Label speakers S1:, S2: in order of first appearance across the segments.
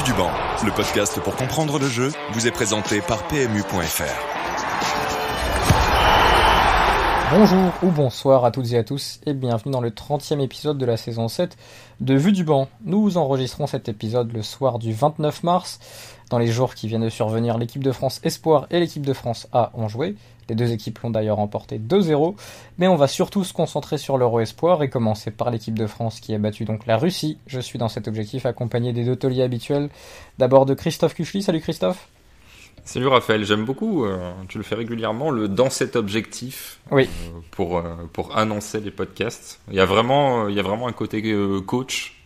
S1: Vue du banc, le podcast pour comprendre le jeu, vous est présenté par PMU.fr.
S2: Bonjour ou bonsoir à toutes et à tous et bienvenue dans le 30e épisode de la saison 7 de Vue du banc. Nous enregistrons cet épisode le soir du 29 mars. Dans les jours qui viennent de survenir, l'équipe de France Espoir et l'équipe de France A ont joué. Les deux équipes l'ont d'ailleurs emporté 2-0, mais on va surtout se concentrer sur l'Euro Espoir et commencer par l'équipe de France qui a battu donc la Russie. Je suis dans cet objectif accompagné des deux tauliers habituels. D'abord de Christophe Kuchli. Salut Christophe.
S3: Salut Raphaël, j'aime beaucoup, tu le fais régulièrement, le dans cet objectif
S2: oui.
S3: Pour annoncer les podcasts. Il y a vraiment un côté coach,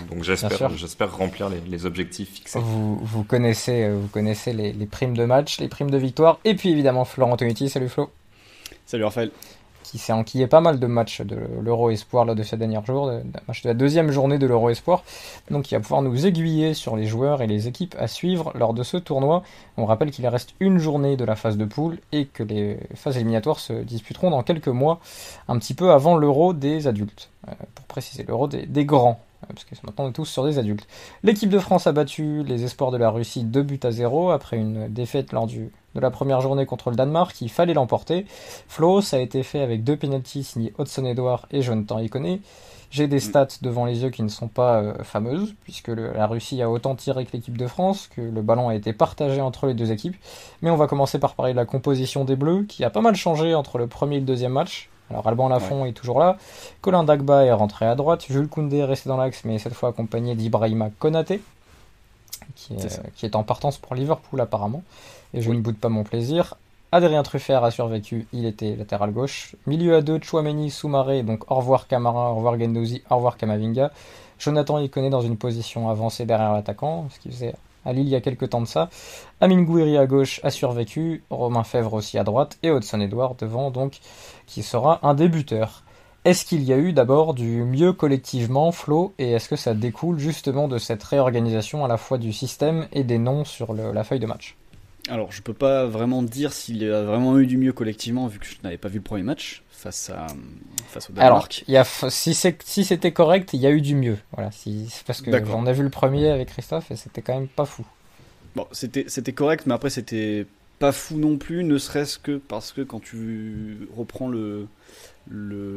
S3: donc j'espère remplir les objectifs fixés.
S2: Vous connaissez les primes de match, les primes de victoire, et puis évidemment Florent Tonuti. Salut Flo.
S4: Salut Raphaël.
S2: Qui s'est enquillé pas mal de matchs de l'Euro Espoir lors de ces derniers jours, match de la deuxième journée de l'Euro Espoir. Donc il va pouvoir nous aiguiller sur les joueurs et les équipes à suivre lors de ce tournoi. On rappelle qu'il reste une journée de la phase de poule et que les phases éliminatoires se disputeront dans quelques mois, un petit peu avant l'Euro des adultes. Pour préciser, l'Euro des grands, parce que maintenant on est tous sur des adultes. L'équipe de France a battu les espoirs de la Russie 2-0 après une défaite lors de la première journée contre le Danemark. Il fallait l'emporter. Flo, ça a été fait avec 2 pénaltys signés Hudson-Edouard et Jonathan Iconé. J'ai des stats devant les yeux qui ne sont pas fameuses, puisque la Russie a autant tiré que l'équipe de France, que le ballon a été partagé entre les deux équipes. Mais on va commencer par parler de la composition des Bleus, qui a pas mal changé entre le premier et le deuxième match. Alors Alban Lafont est toujours là, Colin Dagba est rentré à droite, Jules Koundé est resté dans l'axe, mais cette fois accompagné d'Ibrahima Konaté, qui est en partance pour Liverpool apparemment, et je ne boude pas mon plaisir. Adrien Truffert a survécu, il était latéral gauche. Milieu à 2, Tchouaméni, Soumaré, donc au revoir Camara, au revoir Guendouzi, au revoir Kamavinga. Jonathan Iconé dans une position avancée derrière l'attaquant, ce qui faisait à Lille il y a quelques temps de ça. Amine Gouiri à gauche a survécu, Romain Fèvre aussi à droite, et Hudson-Edouard devant, donc, qui sera un débuteur. Est-ce qu'il y a eu d'abord du mieux collectivement, Flo, et est-ce que ça découle justement de cette réorganisation à la fois du système et des noms sur la feuille de match ?
S4: Alors, je peux pas vraiment dire s'il y a vraiment eu du mieux collectivement, vu que je n'avais pas vu le premier match face au Danemark.
S2: Alors, si c'était correct, il y a eu du mieux. Voilà, parce que on a vu le premier avec Christophe et c'était quand même pas fou.
S4: Bon, c'était correct, mais après c'était pas fou non plus, ne serait-ce que parce que quand tu reprends le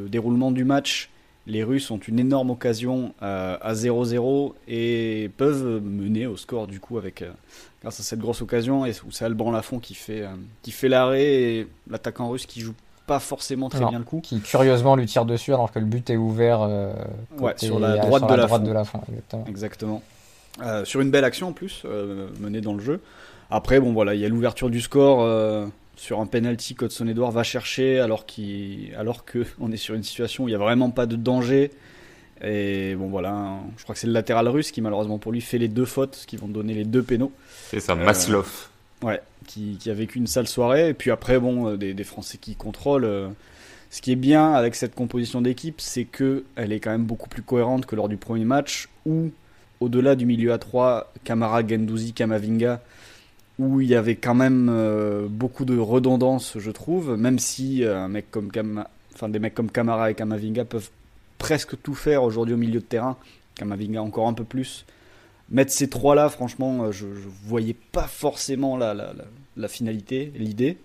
S4: déroulement du match, les Russes ont une énorme occasion à 0-0 et peuvent mener au score du coup grâce à cette grosse occasion, et où c'est Alban Lafont qui fait l'arrêt, et l'attaquant russe qui joue pas forcément très bien le coup.
S2: Qui curieusement lui tire dessus alors que le but est ouvert
S4: sur la droite
S2: de Lafont.
S4: Exactement. Sur une belle action en plus, menée dans le jeu. Après, bon voilà, il y a l'ouverture du score sur un penalty qu'Hudson-Edouard va chercher alors que on est sur une situation où il n'y a vraiment pas de danger. Et bon voilà, je crois que c'est le latéral russe qui malheureusement pour lui fait les 2 fautes qui vont donner les 2 pénaux.
S3: C'est ça, Maslov.
S4: Qui a vécu une sale soirée. Et puis après, bon, des Français qui contrôlent. Ce qui est bien avec cette composition d'équipe, c'est qu'elle est quand même beaucoup plus cohérente que lors du premier match, où au-delà du milieu à 3, Camara, Guendouzi, Kamavinga, où il y avait quand même beaucoup de redondance, je trouve, même si des mecs comme Camara et Kamavinga peuvent presque tout faire aujourd'hui au milieu de terrain, Kamavinga encore un peu plus. Mettre ces 3-là, franchement, je voyais pas forcément la finalité, l'idée.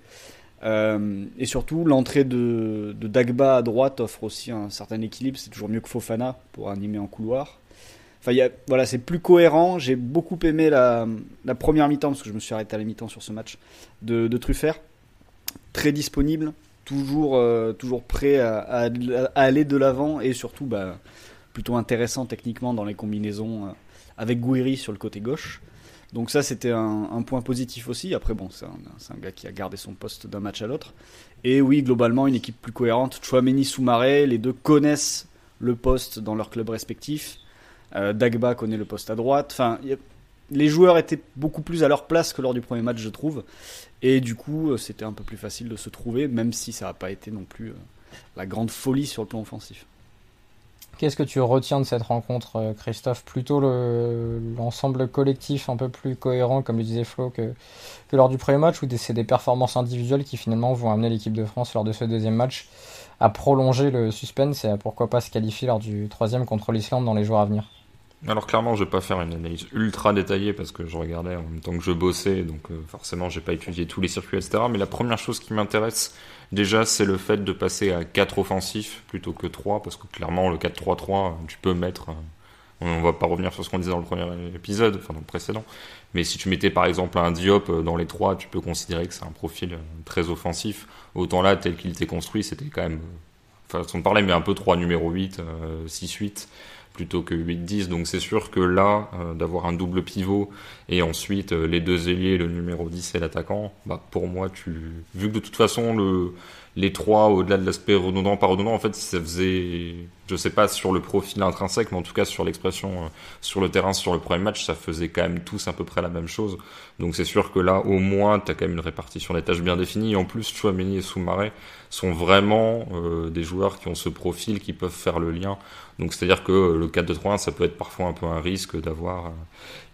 S4: Et surtout, l'entrée de Dagba à droite offre aussi un certain équilibre. C'est toujours mieux que Fofana pour animer en couloir. Enfin, c'est plus cohérent. J'ai beaucoup aimé la première mi-temps, parce que je me suis arrêté à la mi-temps sur ce match, de Truffert. Très disponible, toujours prêt à aller de l'avant, et surtout plutôt intéressant techniquement dans les combinaisons avec Gouiri sur le côté gauche. Donc ça, c'était un point positif aussi. Après, bon, c'est un gars qui a gardé son poste d'un match à l'autre. Et oui, globalement, une équipe plus cohérente. Tchouaméni, Soumaré, les deux connaissent le poste dans leur club respectif. Dagba connaît le poste à droite. Enfin, les joueurs étaient beaucoup plus à leur place que lors du premier match, je trouve. Et du coup, c'était un peu plus facile de se trouver, même si ça n'a pas été non plus la grande folie sur le plan offensif.
S2: Qu'est-ce que tu retiens de cette rencontre, Christophe ? Plutôt l'ensemble collectif un peu plus cohérent, comme le disait Flo, que lors du premier match, ou c'est des performances individuelles qui finalement vont amener l'équipe de France lors de ce deuxième match à prolonger le suspense et à pourquoi pas se qualifier lors du troisième contre l'Islande dans les jours à venir ?
S3: Alors clairement, je vais pas faire une analyse ultra détaillée parce que je regardais en même temps que je bossais, donc forcément, j'ai pas étudié tous les circuits, etc. Mais la première chose qui m'intéresse, déjà, c'est le fait de passer à 4 offensifs plutôt que 3, parce que clairement, le 4-3-3, tu peux mettre... on va pas revenir sur ce qu'on disait dans le premier épisode, enfin dans le précédent, mais si tu mettais par exemple un Diop dans les 3, tu peux considérer que c'est un profil très offensif. Autant là, tel qu'il était construit, c'était quand même... façon de parler, mais un peu 3 numéro 8, 6-8 plutôt que 8-10, donc c'est sûr que là, d'avoir un double pivot et ensuite les deux ailiers, le numéro 10 et l'attaquant, bah pour moi, vu que de toute façon les trois, au-delà de l'aspect redondant, pas redondant, en fait, ça faisait, je sais pas sur le profil intrinsèque, mais en tout cas sur l'expression sur le terrain, sur le premier match, ça faisait quand même tous à peu près la même chose. Donc c'est sûr que là, au moins, t'as quand même une répartition des tâches bien définie. Et en plus, Tchouaméni et Soumaré sont vraiment des joueurs qui ont ce profil, qui peuvent faire le lien. Donc c'est-à-dire que le 4-2-3-1, ça peut être parfois un peu un risque d'avoir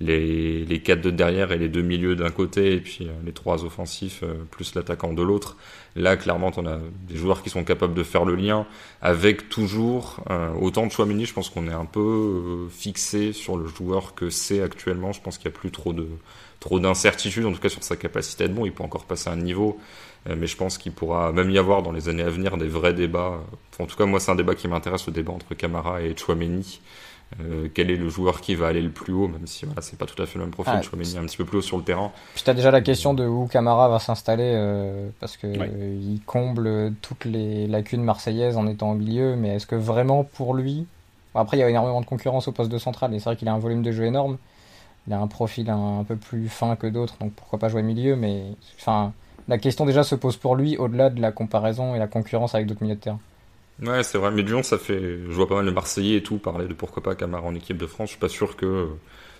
S3: les 4 de derrière et les 2 milieux d'un côté, et puis les 3 offensifs plus l'attaquant de l'autre. Là, clairement, on a des joueurs qui sont capables de faire le lien, avec toujours autant de Tchouaméni. Je pense qu'on est un peu fixé sur le joueur que c'est actuellement. Je pense qu'il n'y a plus trop d'incertitude, en tout cas sur sa capacité à être bon. Il peut encore passer un niveau, mais je pense qu'il pourra même y avoir dans les années à venir des vrais débats. En tout cas, moi, c'est un débat qui m'intéresse, le débat entre Camara et Tchouaméni. Quel est le joueur qui va aller le plus haut, même si voilà, c'est pas tout à fait le même profil. Tchouaméni est un petit peu plus haut sur le terrain.
S2: Puis t'as déjà la question de où Camara va s'installer, parce que il comble toutes les lacunes marseillaises en étant au milieu, mais est-ce que vraiment pour lui... Bon, après, il y a énormément de concurrence au poste de central, et c'est vrai qu'il a un volume de jeu énorme, il a un profil un peu plus fin que d'autres, donc pourquoi pas jouer milieu, mais enfin, la question déjà se pose pour lui, au-delà de la comparaison et la concurrence avec d'autres milieux de terrain.
S3: Ouais, c'est vrai, mais Lyon, ça fait... Je vois pas mal de Marseillais et tout parler de pourquoi pas Camara en équipe de France. Je suis pas sûr que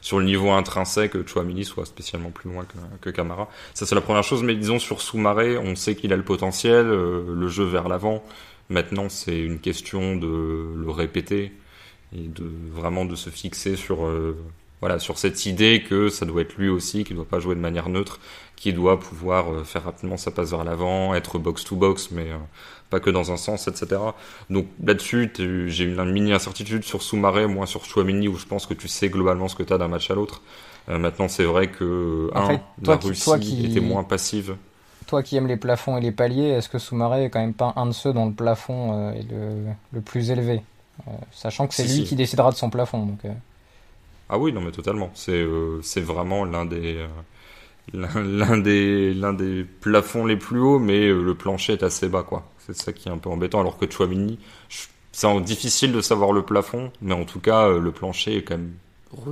S3: sur le niveau intrinsèque, Tchouaméni soit spécialement plus loin que Camara. Ça, c'est la première chose, mais disons sur Soumaré, on sait qu'il a le potentiel, le jeu vers l'avant. Maintenant, c'est une question de le répéter et vraiment de se fixer sur cette idée que ça doit être lui aussi, qu'il doit pas jouer de manière neutre, qu'il doit pouvoir faire rapidement sa passe vers l'avant, être box-to-box, mais pas que dans un sens, etc. Donc là-dessus, j'ai une mini incertitude sur Soumaré, moins sur Tchouaméni, où je pense que tu sais globalement ce que tu as d'un match à l'autre. Maintenant, c'est vrai que la Russie était moins passive.
S2: Toi qui aimes les plafonds et les paliers, est-ce que Soumaré est quand même pas un de ceux dont le plafond est le plus élevé, sachant que c'est lui qui décidera de son plafond, donc...
S3: Ah oui, non mais totalement. C'est vraiment l'un des plafonds les plus hauts, mais le plancher est assez bas, quoi. C'est ça qui est un peu embêtant. Alors que Tchouaméni, c'est difficile de savoir le plafond, mais en tout cas le plancher est quand même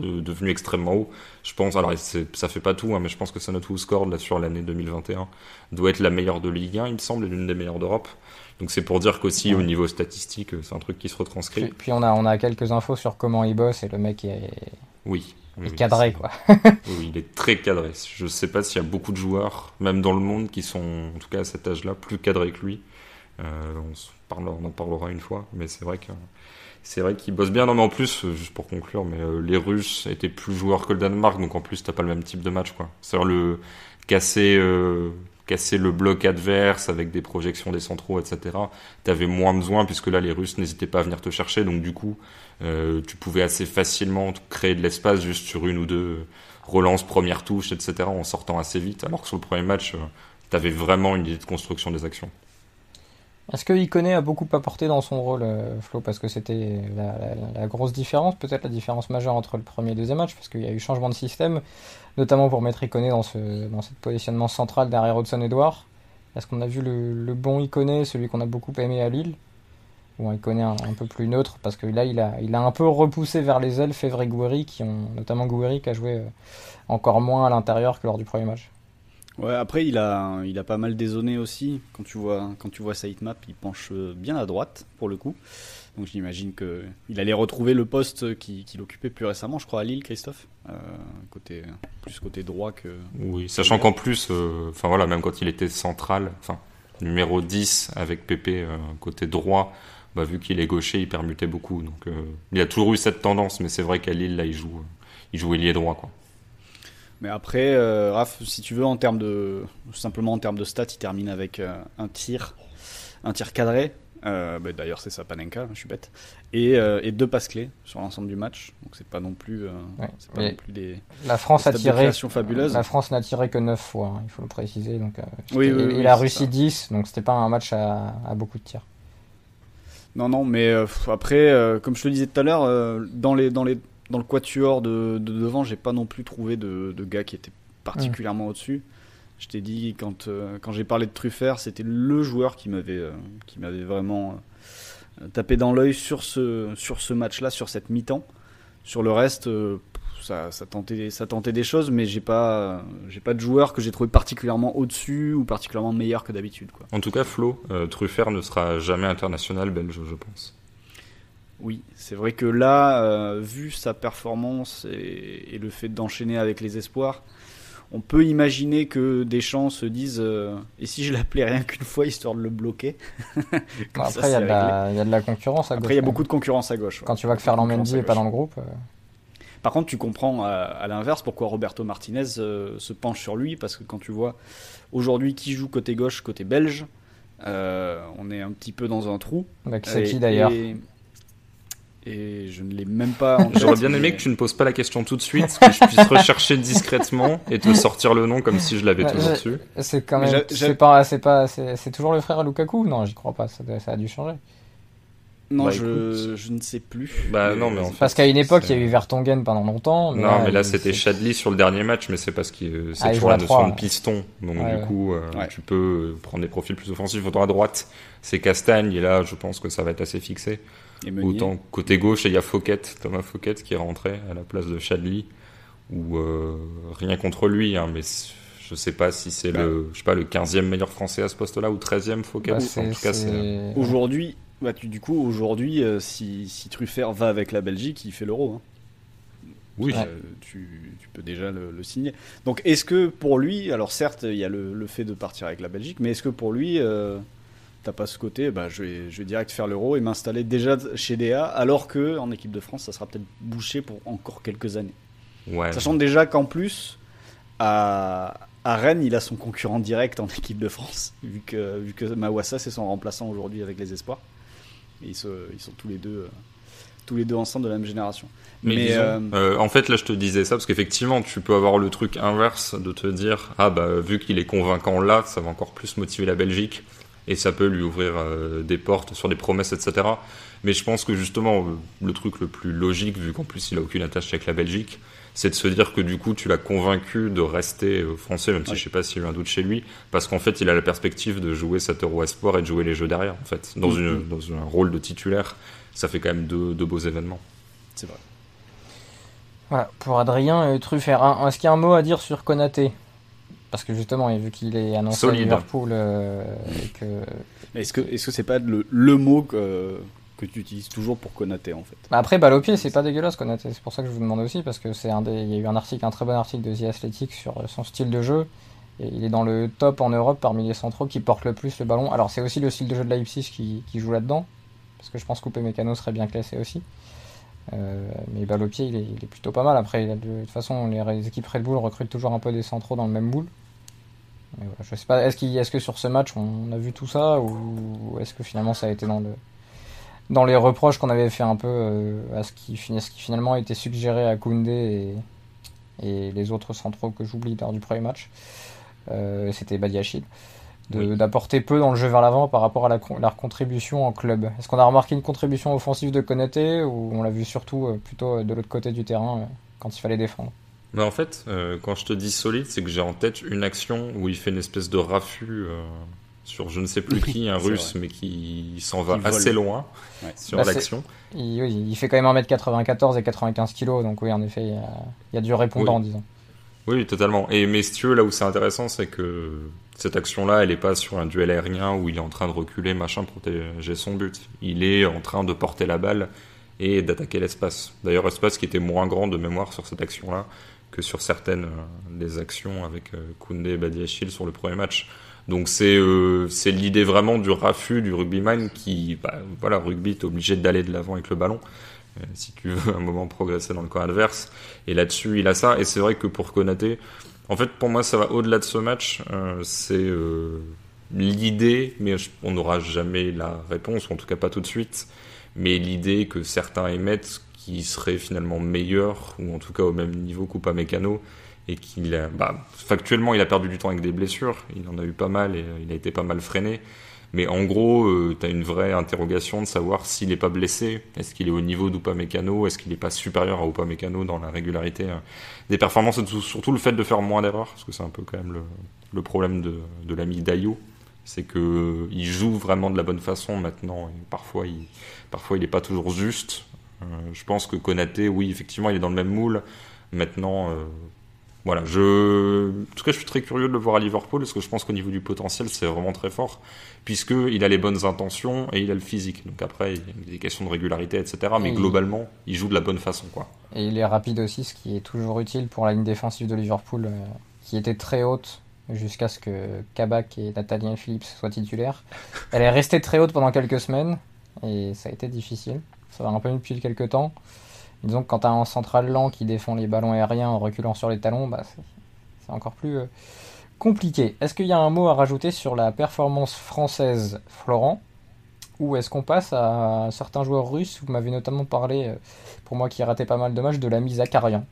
S3: devenu extrêmement haut. Je pense, alors ça fait pas tout, hein, mais je pense que sa note score là sur l'année 2021 doit être la meilleure de Ligue 1, il me semble, et l'une des meilleures d'Europe. Donc c'est pour dire qu'aussi au niveau statistique, c'est un truc qui se retranscrit.
S2: Puis on a quelques infos sur comment il bosse, et le mec est cadré, quoi.
S3: Oui, il est très cadré. Je sais pas s'il y a beaucoup de joueurs, même dans le monde, qui sont, en tout cas à cet âge-là, plus cadrés que lui. On en parlera une fois, mais c'est vrai qu'il bosse bien. Non, mais en plus, juste pour conclure, mais les Russes étaient plus joueurs que le Danemark, donc en plus t'as pas le même type de match, quoi. C'est-à-dire casser le bloc adverse avec des projections des centraux, etc. T'avais moins besoin, puisque là les Russes n'hésitaient pas à venir te chercher, donc du coup tu pouvais assez facilement créer de l'espace juste sur une ou deux relances, première touche, etc. en sortant assez vite, alors que sur le premier match t'avais vraiment une idée de construction des actions.
S2: Est-ce que Ikoné a beaucoup apporté dans son rôle, Flo, parce que c'était la grosse différence, peut-être la différence majeure entre le premier et le deuxième match, parce qu'il y a eu changement de système, notamment pour mettre Ikoné dans ce positionnement central derrière Hudson-Edouard. Est-ce qu'on a vu le bon Ikoné, celui qu'on a beaucoup aimé à Lille, ou un Ikoné un peu plus neutre, parce que là il a un peu repoussé vers les ailes Fèvre et Gouiri, notamment Gouiri qui a joué encore moins à l'intérieur que lors du premier match.
S4: Ouais, après il a pas mal dézonné aussi. Quand tu vois sa hitmap, il penche bien à droite pour le coup. Donc j'imagine que il allait retrouver le poste qu'il occupait plus récemment, je crois, à Lille, Christophe. Côté droit que.
S3: Oui, sachant qu'en plus, même quand il était central, numéro 10 avec Pépé côté droit, vu qu'il est gaucher, il permutait beaucoup. Donc il a toujours eu cette tendance, mais c'est vrai qu'à Lille là, il joue ailier droit, quoi.
S4: Mais après, Raph, si tu veux, simplement en termes de stats, il termine avec un tir cadré, D'ailleurs, c'est ça, Panenka, je suis bête. Et 2 passes clés sur l'ensemble du match. Donc, c'est pas non plus, non plus
S2: la France a tiré.
S4: Fabuleuses.
S2: La France n'a tiré que 9 fois, hein, il faut le préciser. Donc,
S4: et
S2: la Russie 10, donc c'était pas un match à beaucoup de tirs.
S4: Non, mais après, comme je te disais tout à l'heure, dans le quatuor de devant, j'ai pas non plus trouvé de gars qui étaient particulièrement au-dessus. Je t'ai dit, quand j'ai parlé de Truffert, c'était le joueur qui m'avait vraiment tapé dans l'œil sur ce match-là, sur cette mi-temps. Sur le reste, ça tentait des choses, mais j'ai pas de joueur que j'ai trouvé particulièrement au-dessus ou particulièrement meilleur que d'habitude, quoi.
S3: En tout cas, Flo, Truffert ne sera jamais international belge, je pense.
S4: Oui, c'est vrai que là, vu sa performance et le fait d'enchaîner avec les espoirs, on peut imaginer que Deschamps se dise et si je l'appelais rien qu'une fois histoire de le bloquer.
S2: Après, il y a de la concurrence à gauche.
S4: Après, il y a beaucoup de concurrence à gauche.
S2: Quand tu vois que Ferland Mendy n'est pas dans le groupe.
S4: Par contre, tu comprends à l'inverse pourquoi Roberto Martinez se penche sur lui, parce que quand tu vois aujourd'hui qui joue côté gauche, côté belge, on est un petit peu dans un trou.
S2: C'est qui d'ailleurs
S4: Et je ne l'ai même pas en tête.
S3: J'aurais bien aimé que tu ne poses pas la question tout de suite, que je puisse rechercher discrètement et te sortir le nom comme si je l'avais toujours su.
S2: C'est quand même. C'est toujours le frère à Lukaku ? Non, j'y crois pas. Ça a dû changer.
S4: Non, je ne sais plus.
S3: Non, mais
S2: parce qu'à une époque, il y a eu Vertonghen pendant longtemps.
S3: Mais là, c'était Chadli sur le dernier match, mais c'est parce que c'est toujours la notion de piston. Donc, du coup, tu peux prendre des profils plus offensifs. Autant à droite, c'est Castagne, et là, je pense que ça va être assez fixé. Autant côté gauche, il y a Thomas Fouquet qui est rentré à la place de Chadli. Ou rien contre lui, hein, mais je sais pas si c'est le 15e meilleur français à ce poste-là ou 13e Fouquet. En tout cas, c'est.
S4: Aujourd'hui. Aujourd'hui, si Truffert va avec la Belgique, il fait l'Euro. Hein.
S3: Oui.
S4: Tu peux déjà le signer. Donc, est-ce que pour lui, alors certes, il y a le fait de partir avec la Belgique, mais est-ce que pour lui, t'as pas ce côté, je vais direct faire l'Euro et m'installer déjà chez DA, alors que en équipe de France, ça sera peut-être bouché pour encore quelques années.
S3: Ouais.
S4: Sachant déjà qu'en plus, à Rennes, il a son concurrent direct en équipe de France, vu que Mawassa, c'est son remplaçant aujourd'hui avec les espoirs. Et ils sont tous les deux ensemble de la même génération.
S3: Mais en fait, là, je te disais ça parce qu'effectivement, tu peux avoir le truc inverse de te dire vu qu'il est convaincant là, ça va encore plus motiver la Belgique et ça peut lui ouvrir des portes sur des promesses, etc. Mais je pense que justement, le truc le plus logique, vu qu'en plus il a aucune attache avec la Belgique, c'est de se dire que du coup tu l'as convaincu de rester français, même si je sais pas s'il y a eu un doute chez lui, parce qu'en fait il a la perspective de jouer cet Euro Espoir et de jouer les jeux derrière, en fait. Dans un rôle de titulaire, ça fait quand même deux beaux événements.
S4: C'est vrai.
S2: Voilà, pour Adrien Truffert. Est-ce qu'il y a un mot à dire sur Konaté ? Parce que justement, vu qu'il est annoncé à Liverpool et que...
S4: Est-ce que c'est pas le mot que tu utilises toujours pour Konaté, en fait?
S2: Après, balle au pied, c'est pas dégueulasse, Konaté. C'est pour ça que je vous demande aussi, parce que il y a eu un très bon article de The Athletic sur son style de jeu. Et il est dans le top en Europe parmi les centraux qui portent le plus le ballon. Alors, c'est aussi le style de jeu de Leipzig qui joue là-dedans, parce que je pense qu'Upamecano Mécano serait bien classé aussi. Mais balle au pied, il est plutôt pas mal. Après, de toute façon, les équipes Red Bull recrutent toujours un peu des centraux dans le même moule. Mais voilà, je sais pas, est-ce que sur ce match on a vu tout ça, ou est-ce que finalement ça a été dans les reproches qu'on avait fait un peu à ce qui finalement était suggéré à Koundé et les autres centraux que j'oublie lors du premier match, c'était Badiachil, d'apporter peu dans le jeu vers l'avant par rapport à leur contribution en club. Est-ce qu'on a remarqué une contribution offensive de Konaté, ou on l'a vu surtout plutôt de l'autre côté du terrain quand il fallait défendre?
S3: Mais en fait, quand je te dis solide, c'est que j'ai en tête une action où il fait une espèce de raffut sur je ne sais plus qui, un russe, mais qui s'en va assez loin sur l'action.
S2: Il fait quand même 1m94 et 95 kg, donc oui, en effet, il y a du répondant, disons.
S3: Oui, totalement. Mais si tu veux, là où c'est intéressant, c'est que cette action-là, elle n'est pas sur un duel aérien où il est en train de reculer, pour protéger son but. Il est en train de porter la balle et d'attaquer l'espace. D'ailleurs, espace qui était moins grand de mémoire sur cette action-là que sur certaines des actions avec Koundé et Badiachil sur le premier match. Donc c'est l'idée vraiment du raffut, du rugbyman qui, rugby, t'es obligé d'aller de l'avant avec le ballon si tu veux un moment progresser dans le camp adverse. Et là-dessus, il a ça. Et c'est vrai que pour Konaté, en fait, pour moi, ça va au-delà de ce match. l'idée, mais on n'aura jamais la réponse, ou en tout cas pas tout de suite, mais l'idée que certains émettent qui serait finalement meilleur, ou en tout cas au même niveau qu'Upamecano, et factuellement il a perdu du temps avec des blessures, il en a eu pas mal et il a été pas mal freiné, mais en gros tu as une vraie interrogation de savoir s'il n'est pas blessé, est-ce qu'il est au niveau d'Upamecano, est-ce qu'il n'est pas supérieur à Upamecano dans la régularité des performances, et surtout le fait de faire moins d'erreurs, parce que c'est un peu quand même le problème de l'ami Dayo, c'est que il joue vraiment de la bonne façon maintenant, et parfois il n'est pas toujours juste. Je pense que Konaté, oui, effectivement, il est dans le même moule. Maintenant, voilà, en tout cas, je suis très curieux de le voir à Liverpool, parce que je pense qu'au niveau du potentiel, c'est vraiment très fort, puisqu'il a les bonnes intentions et il a le physique. Donc après, il y a des questions de régularité, etc. Mais globalement, il joue de la bonne façon, quoi.
S2: Et il est rapide aussi, ce qui est toujours utile pour la ligne défensive de Liverpool, qui était très haute jusqu'à ce que Kabak et Nathaniel Phillips soient titulaires. Elle est restée très haute pendant quelques semaines, et ça a été difficile. Ça va un peu mieux depuis quelques temps. Disons que quand tu as un central lent qui défend les ballons aériens en reculant sur les talons, c'est encore plus compliqué. Est-ce qu'il y a un mot à rajouter sur la performance française, Florent ? Ou est-ce qu'on passe à certains joueurs russes ? Vous m'avez notamment parlé, pour moi qui ai raté pas mal de matchs, de l'ami Zakarian.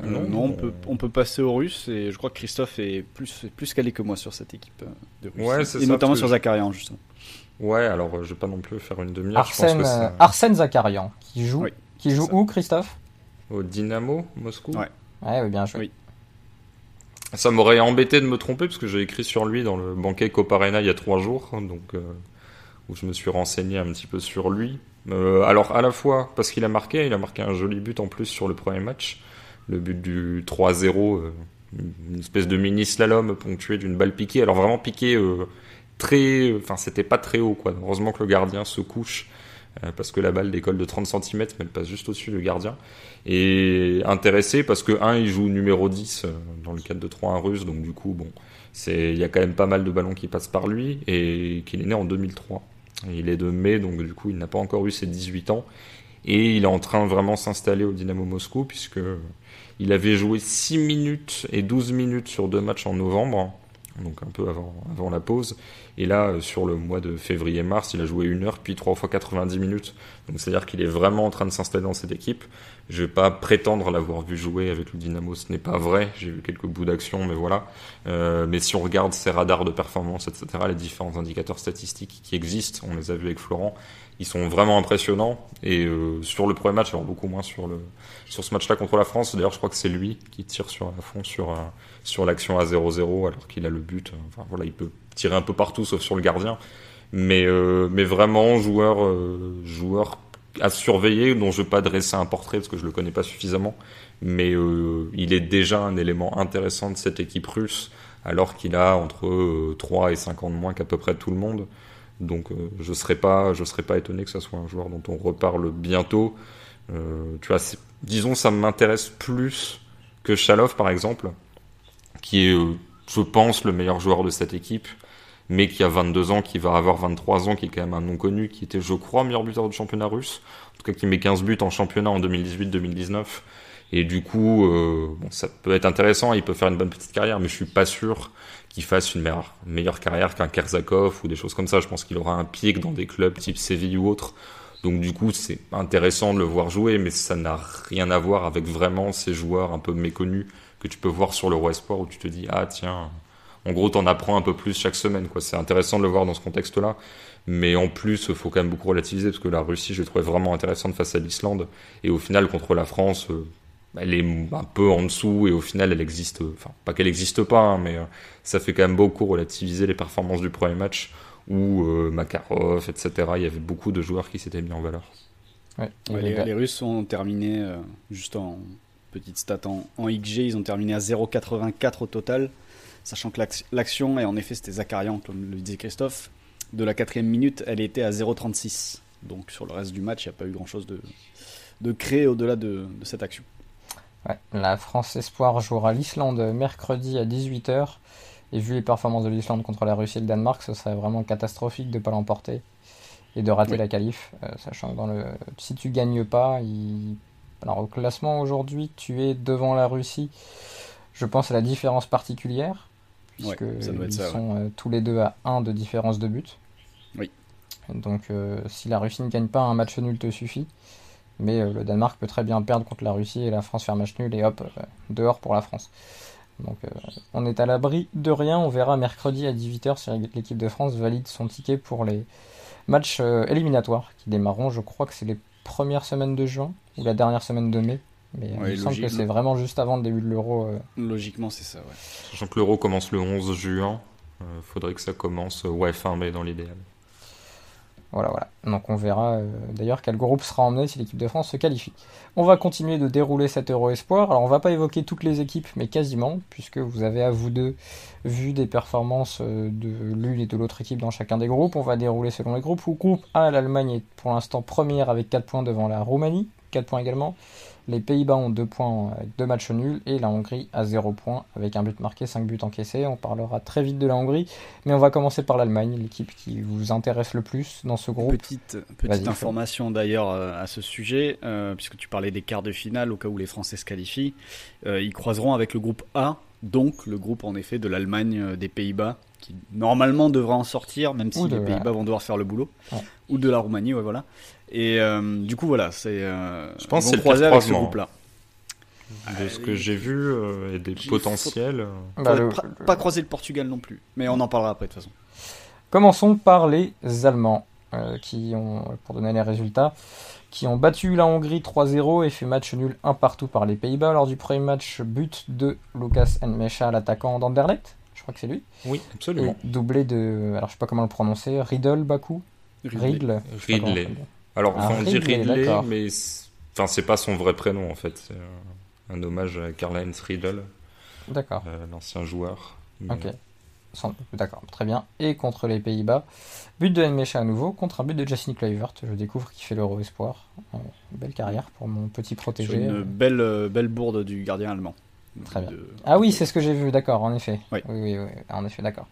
S4: Non, on peut passer aux Russes, et je crois que Christophe est plus calé que moi sur cette équipe de Russes.
S3: Ouais, c'est
S4: et
S3: ça,
S4: notamment sur Zakarian, justement.
S3: Ouais, alors je vais pas non plus faire une demi-heure.
S2: Arsène Zakarian, qui joue où, Christophe ?
S3: Au Dynamo Moscou.
S2: Ouais, bien joué.
S4: Oui.
S3: Ça m'aurait embêté de me tromper, parce que j'ai écrit sur lui dans le banquet Coparena il y a 3 jours, donc où je me suis renseigné un petit peu sur lui. Alors à la fois parce qu'il a marqué un joli but en plus sur le premier match, le but du 3-0, une espèce de mini slalom ponctué d'une balle piquée. Alors vraiment piquée c'était pas très haut, quoi. Heureusement que le gardien se couche, parce que la balle décolle de 30 cm, mais elle passe juste au-dessus du gardien. Et intéressé parce que il joue numéro 10 dans le 4-2-3-1 russe, donc du coup il y a quand même pas mal de ballons qui passent par lui, et qu'il est né en 2003. Et il est de mai, donc du coup il n'a pas encore eu ses 18 ans, et il est en train de vraiment s'installer au Dynamo Moscou, puisque il avait joué 6 minutes et 12 minutes sur 2 matchs en novembre, donc un peu avant la pause. Et là, sur le mois de février-mars, il a joué 1 heure, puis 3 fois 90 minutes. Donc c'est-à-dire qu'il est vraiment en train de s'installer dans cette équipe. Je vais pas prétendre l'avoir vu jouer avec le Dynamo, ce n'est pas vrai. J'ai vu quelques bouts d'action, mais voilà. Mais si on regarde ses radars de performance, etc., les différents indicateurs statistiques qui existent, on les a vus avec Florent, ils sont vraiment impressionnants. Et sur le premier match, alors beaucoup moins sur ce match-là contre la France. D'ailleurs, je crois que c'est lui qui tire sur la fond sur l'action à 0-0, alors qu'il a le but. Enfin voilà, il peut tirer un peu partout sauf sur le gardien, mais vraiment joueur à surveiller, dont je ne vais pas dresser un portrait parce que je le connais pas suffisamment, mais il est déjà un élément intéressant de cette équipe russe, alors qu'il a entre 3 et 5 ans de moins qu'à peu près tout le monde. Donc je serais pas étonné que ce soit un joueur dont on reparle bientôt. Tu vois, disons, ça m'intéresse plus que Chalov par exemple, qui est je pense le meilleur joueur de cette équipe, mais qui a 22 ans, qui va avoir 23 ans, qui est quand même un non connu, qui était, je crois, meilleur buteur du championnat russe, en tout cas qui met 15 buts en championnat en 2018-2019, et du coup, ça peut être intéressant, il peut faire une bonne petite carrière, mais je suis pas sûr qu'il fasse une meilleure carrière qu'un Kerzakov ou des choses comme ça. Je pense qu'il aura un pic dans des clubs type Séville ou autre, donc du coup, c'est intéressant de le voir jouer, mais ça n'a rien à voir avec vraiment ces joueurs un peu méconnus que tu peux voir sur l'Euro-Espoir, où tu te dis, ah tiens, en gros, t'en apprends un peu plus chaque semaine, quoi. C'est intéressant de le voir dans ce contexte-là. Mais en plus, il faut quand même beaucoup relativiser, parce que la Russie, je l'ai trouvé vraiment intéressante face à l'Islande. Et au final, contre la France, elle est un peu en dessous, et au final, elle existe. Enfin, pas qu'elle n'existe pas, hein, mais ça fait quand même beaucoup relativiser les performances du premier match, où Makarov, etc., il y avait beaucoup de joueurs qui s'étaient mis en valeur.
S2: Ouais,
S4: les Russes ont terminé, juste en petite stat, en XG, ils ont terminé à 0,84 au total. Sachant que l'action, et en effet c'était Zakarian, comme le disait Christophe, de la 4e minute, elle était à 0,36. Donc sur le reste du match, il n'y a pas eu grand-chose de créé au-delà de cette action.
S2: Ouais, la France Espoir jouera l'Islande mercredi à 18h. Et vu les performances de l'Islande contre la Russie et le Danemark, ce serait vraiment catastrophique de ne pas l'emporter et de rater la qualif. Sachant que si tu gagnes pas, alors au classement aujourd'hui, tu es devant la Russie. Je pense à la différence particulière, puisque
S4: ça doit être
S2: ils
S4: ça,
S2: sont tous les deux à 1 de différence de but.
S4: Oui.
S2: Donc si la Russie ne gagne pas, un match nul te suffit. Mais le Danemark peut très bien perdre contre la Russie et la France faire match nul et hop, dehors pour la France. Donc on est à l'abri de rien. On verra mercredi à 18h si l'équipe de France valide son ticket pour les matchs éliminatoires qui démarreront. Je crois que c'est les premières semaines de juin ou la dernière semaine de mai. Mais il me semble que c'est vraiment juste avant le début de l'Euro.
S4: Logiquement, c'est ça, ouais.
S3: Sachant que l'Euro commence le 11 juin, faudrait que ça commence fin mai dans l'idéal.
S2: Voilà. Donc on verra d'ailleurs quel groupe sera emmené si l'équipe de France se qualifie. On va continuer de dérouler cet Euro Espoir. Alors on va pas évoquer toutes les équipes, mais quasiment, puisque vous avez à vous deux vu des performances de l'une et de l'autre équipe dans chacun des groupes. On va dérouler selon les groupes. Où groupe A, l'Allemagne est pour l'instant première avec 4 points devant la Roumanie, 4 points également. Les Pays-Bas ont 2 points avec 2 matchs nuls et la Hongrie a 0 points avec un but marqué, 5 buts encaissés. On parlera très vite de la Hongrie, mais on va commencer par l'Allemagne, l'équipe qui vous intéresse le plus dans ce groupe.
S4: Petite information d'ailleurs à ce sujet, puisque tu parlais des quarts de finale au cas où les Français se qualifient. Ils croiseront avec le groupe A, donc le groupe en effet de l'Allemagne, des Pays-Bas, qui normalement devra en sortir, même si les Pays-Bas vont devoir faire le boulot, ou de la Roumanie, ouais, voilà. Et du coup, voilà, je pense que c'est
S3: croiser
S4: avec ce groupe-là.
S3: De ce que j'ai vu et des potentiels.
S4: Pas croiser le Portugal non plus, mais on en parlera après de toute façon.
S2: Commençons par les Allemands, qui ont, pour donner les résultats, qui ont battu la Hongrie 3-0 et fait match nul 1 partout par les Pays-Bas. Lors du premier match, but de Lukas Nmecha, l'attaquant d'Anderlecht, je crois que c'est lui.
S3: Oui, absolument.
S2: Et doublé de, alors je sais pas comment le prononcer, Riedel Baku.
S3: Ridley. Alors on dit Ridley, mais c'est pas son vrai prénom en fait. C'est un hommage à Karl-Heinz Riedel.
S2: D'accord.
S3: L'ancien joueur.
S2: Mais... Ok. D'accord, très bien. Et contre les Pays-Bas, but de Nmecha à nouveau, contre un but de Jacine Kluivert. Je découvre qu'il fait l'Euro Espoir. Belle carrière pour mon petit protégé.
S4: Sur une belle bourde du gardien allemand.
S2: Très bien. Ah oui, c'est ce que j'ai vu, d'accord, en effet. Oui, en effet, d'accord.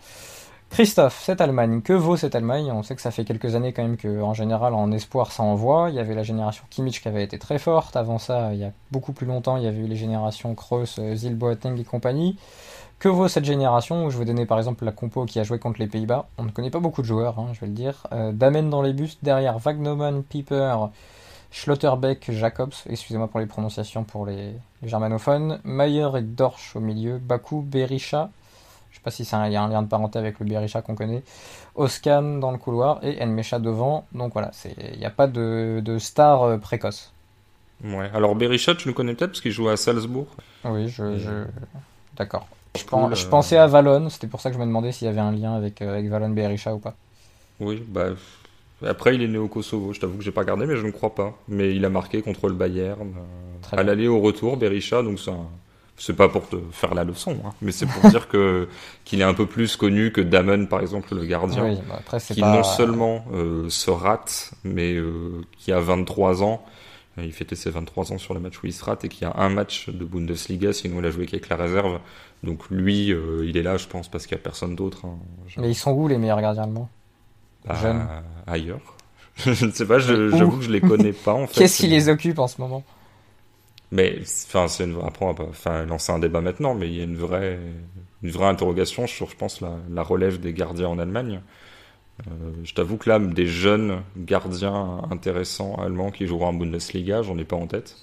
S2: Christophe, cette Allemagne, que vaut cette Allemagne? On sait que ça fait quelques années quand même qu'en général en espoir ça envoie. Il y avait la génération Kimmich qui avait été très forte. Avant ça, il y a beaucoup plus longtemps, il y avait eu les générations Kroos, Zil, Boateng et compagnie. Que vaut cette génération? Je vais donner par exemple la compo qui a joué contre les Pays-Bas. On ne connaît pas beaucoup de joueurs, je vais le dire. Damen dans les bustes, derrière Wagnoman, Pieper, Schlotterbeck, Jacobs, excusez-moi pour les prononciations pour les germanophones. Mayer et Dorsch au milieu, Baku, Berisha. Je sais pas si il y a un lien de parenté avec le Berisha qu'on connaît. Oskan dans le couloir et Nmecha devant. Donc voilà, il n'y a pas de star précoce.
S3: Ouais, alors Berisha, tu le connais peut-être parce qu'il joue à Salzbourg.
S2: Oui, d'accord. Je pensais à Valon, c'était pour ça que je me demandais s'il y avait un lien avec Valon Berisha ou pas.
S3: Oui, après il est né au Kosovo, je t'avoue que j'ai pas regardé, mais je ne crois pas. Mais il a marqué contre le Bayern à l'aller au retour, Berisha, donc c'est pas pour te faire la leçon, mais c'est pour dire qu'il est un peu plus connu que Damen, par exemple, le gardien, qui non seulement se rate, mais qui a 23 ans. Il fêtait ses 23 ans sur le match où il se rate et qui a un match de Bundesliga, sinon il a joué qu'avec la réserve. Donc lui, il est là, je pense, parce qu'il n'y a personne d'autre.
S2: Mais ils sont où les meilleurs gardiens allemands? Jeunes.
S3: Ailleurs. Je ne sais pas, j'avoue que je les connais pas en fait.
S2: Qu'est-ce qui les occupe en ce moment?
S3: Mais après on va pas lancer un débat maintenant, mais il y a une vraie interrogation sur, je pense, la relève des gardiens en Allemagne. Je t'avoue que là, des jeunes gardiens intéressants allemands qui joueront en Bundesliga, j'en ai pas en tête.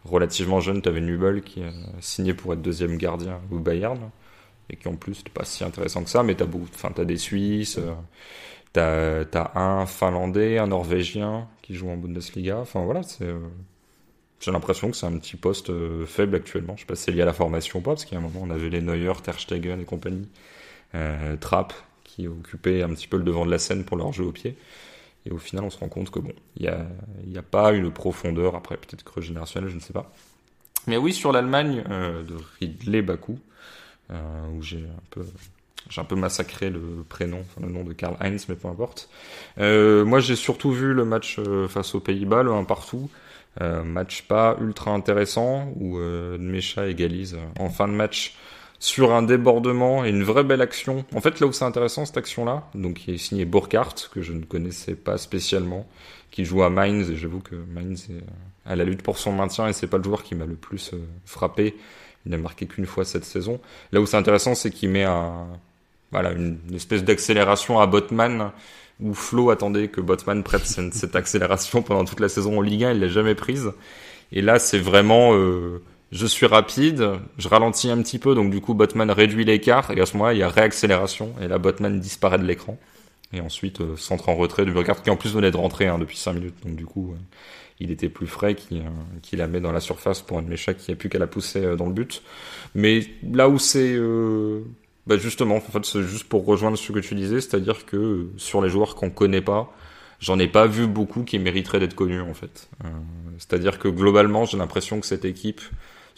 S3: Relativement jeune, t'avais Nübel qui a signé pour être deuxième gardien au Bayern et qui en plus n'est pas si intéressant que ça, mais t'as des Suisses, t'as un Finlandais, un Norvégien qui joue en Bundesliga. Enfin voilà, j'ai l'impression que c'est un petit poste faible actuellement. Je sais pas si c'est lié à la formation ou pas, parce qu'il y a un moment on avait les Neuer, Ter Stegen et compagnie, Trapp qui occupaient un petit peu le devant de la scène pour leur jeu au pied. Et au final, on se rend compte que il y a pas une profondeur, après peut-être creux générationnel, je ne sais pas. Mais oui, sur l'Allemagne de Ridley Baku, où j'ai un peu massacré le nom de Karl-Heinz, mais peu importe. Moi, j'ai surtout vu le match face aux Pays-Bas, le 1 partout. Match pas ultra intéressant, où Nmecha égalise en fin de match sur un débordement et une vraie belle action. En fait, là où c'est intéressant, cette action-là, donc qui est signée Burkhardt, que je ne connaissais pas spécialement, qui joue à Mainz, et j'avoue que Mainz est à la lutte pour son maintien, et c'est pas le joueur qui m'a le plus frappé. Il n'a marqué qu'une fois cette saison. Là où c'est intéressant, c'est qu'il met une espèce d'accélération à Botman, où Flo attendait que Botman prête cette accélération pendant toute la saison en Ligue 1, il l'a jamais prise. Et là, c'est vraiment, je suis rapide, je ralentis un petit peu, donc du coup, Botman réduit l'écart, et à ce moment-là, il y a réaccélération, et là, Botman disparaît de l'écran. Et ensuite, centre en retrait de Burkhardt, qui en plus venait de rentrer depuis 5 minutes, donc du coup, il était plus frais, qui la met dans la surface pour un Mecha qui a plus qu'à la pousser dans le but. Mais là où c'est... justement, en fait, c'est juste pour rejoindre ce que tu disais, c'est-à-dire que sur les joueurs qu'on connaît pas, j'en ai pas vu beaucoup qui mériteraient d'être connus, en fait. C'est-à-dire que globalement, j'ai l'impression que cette équipe,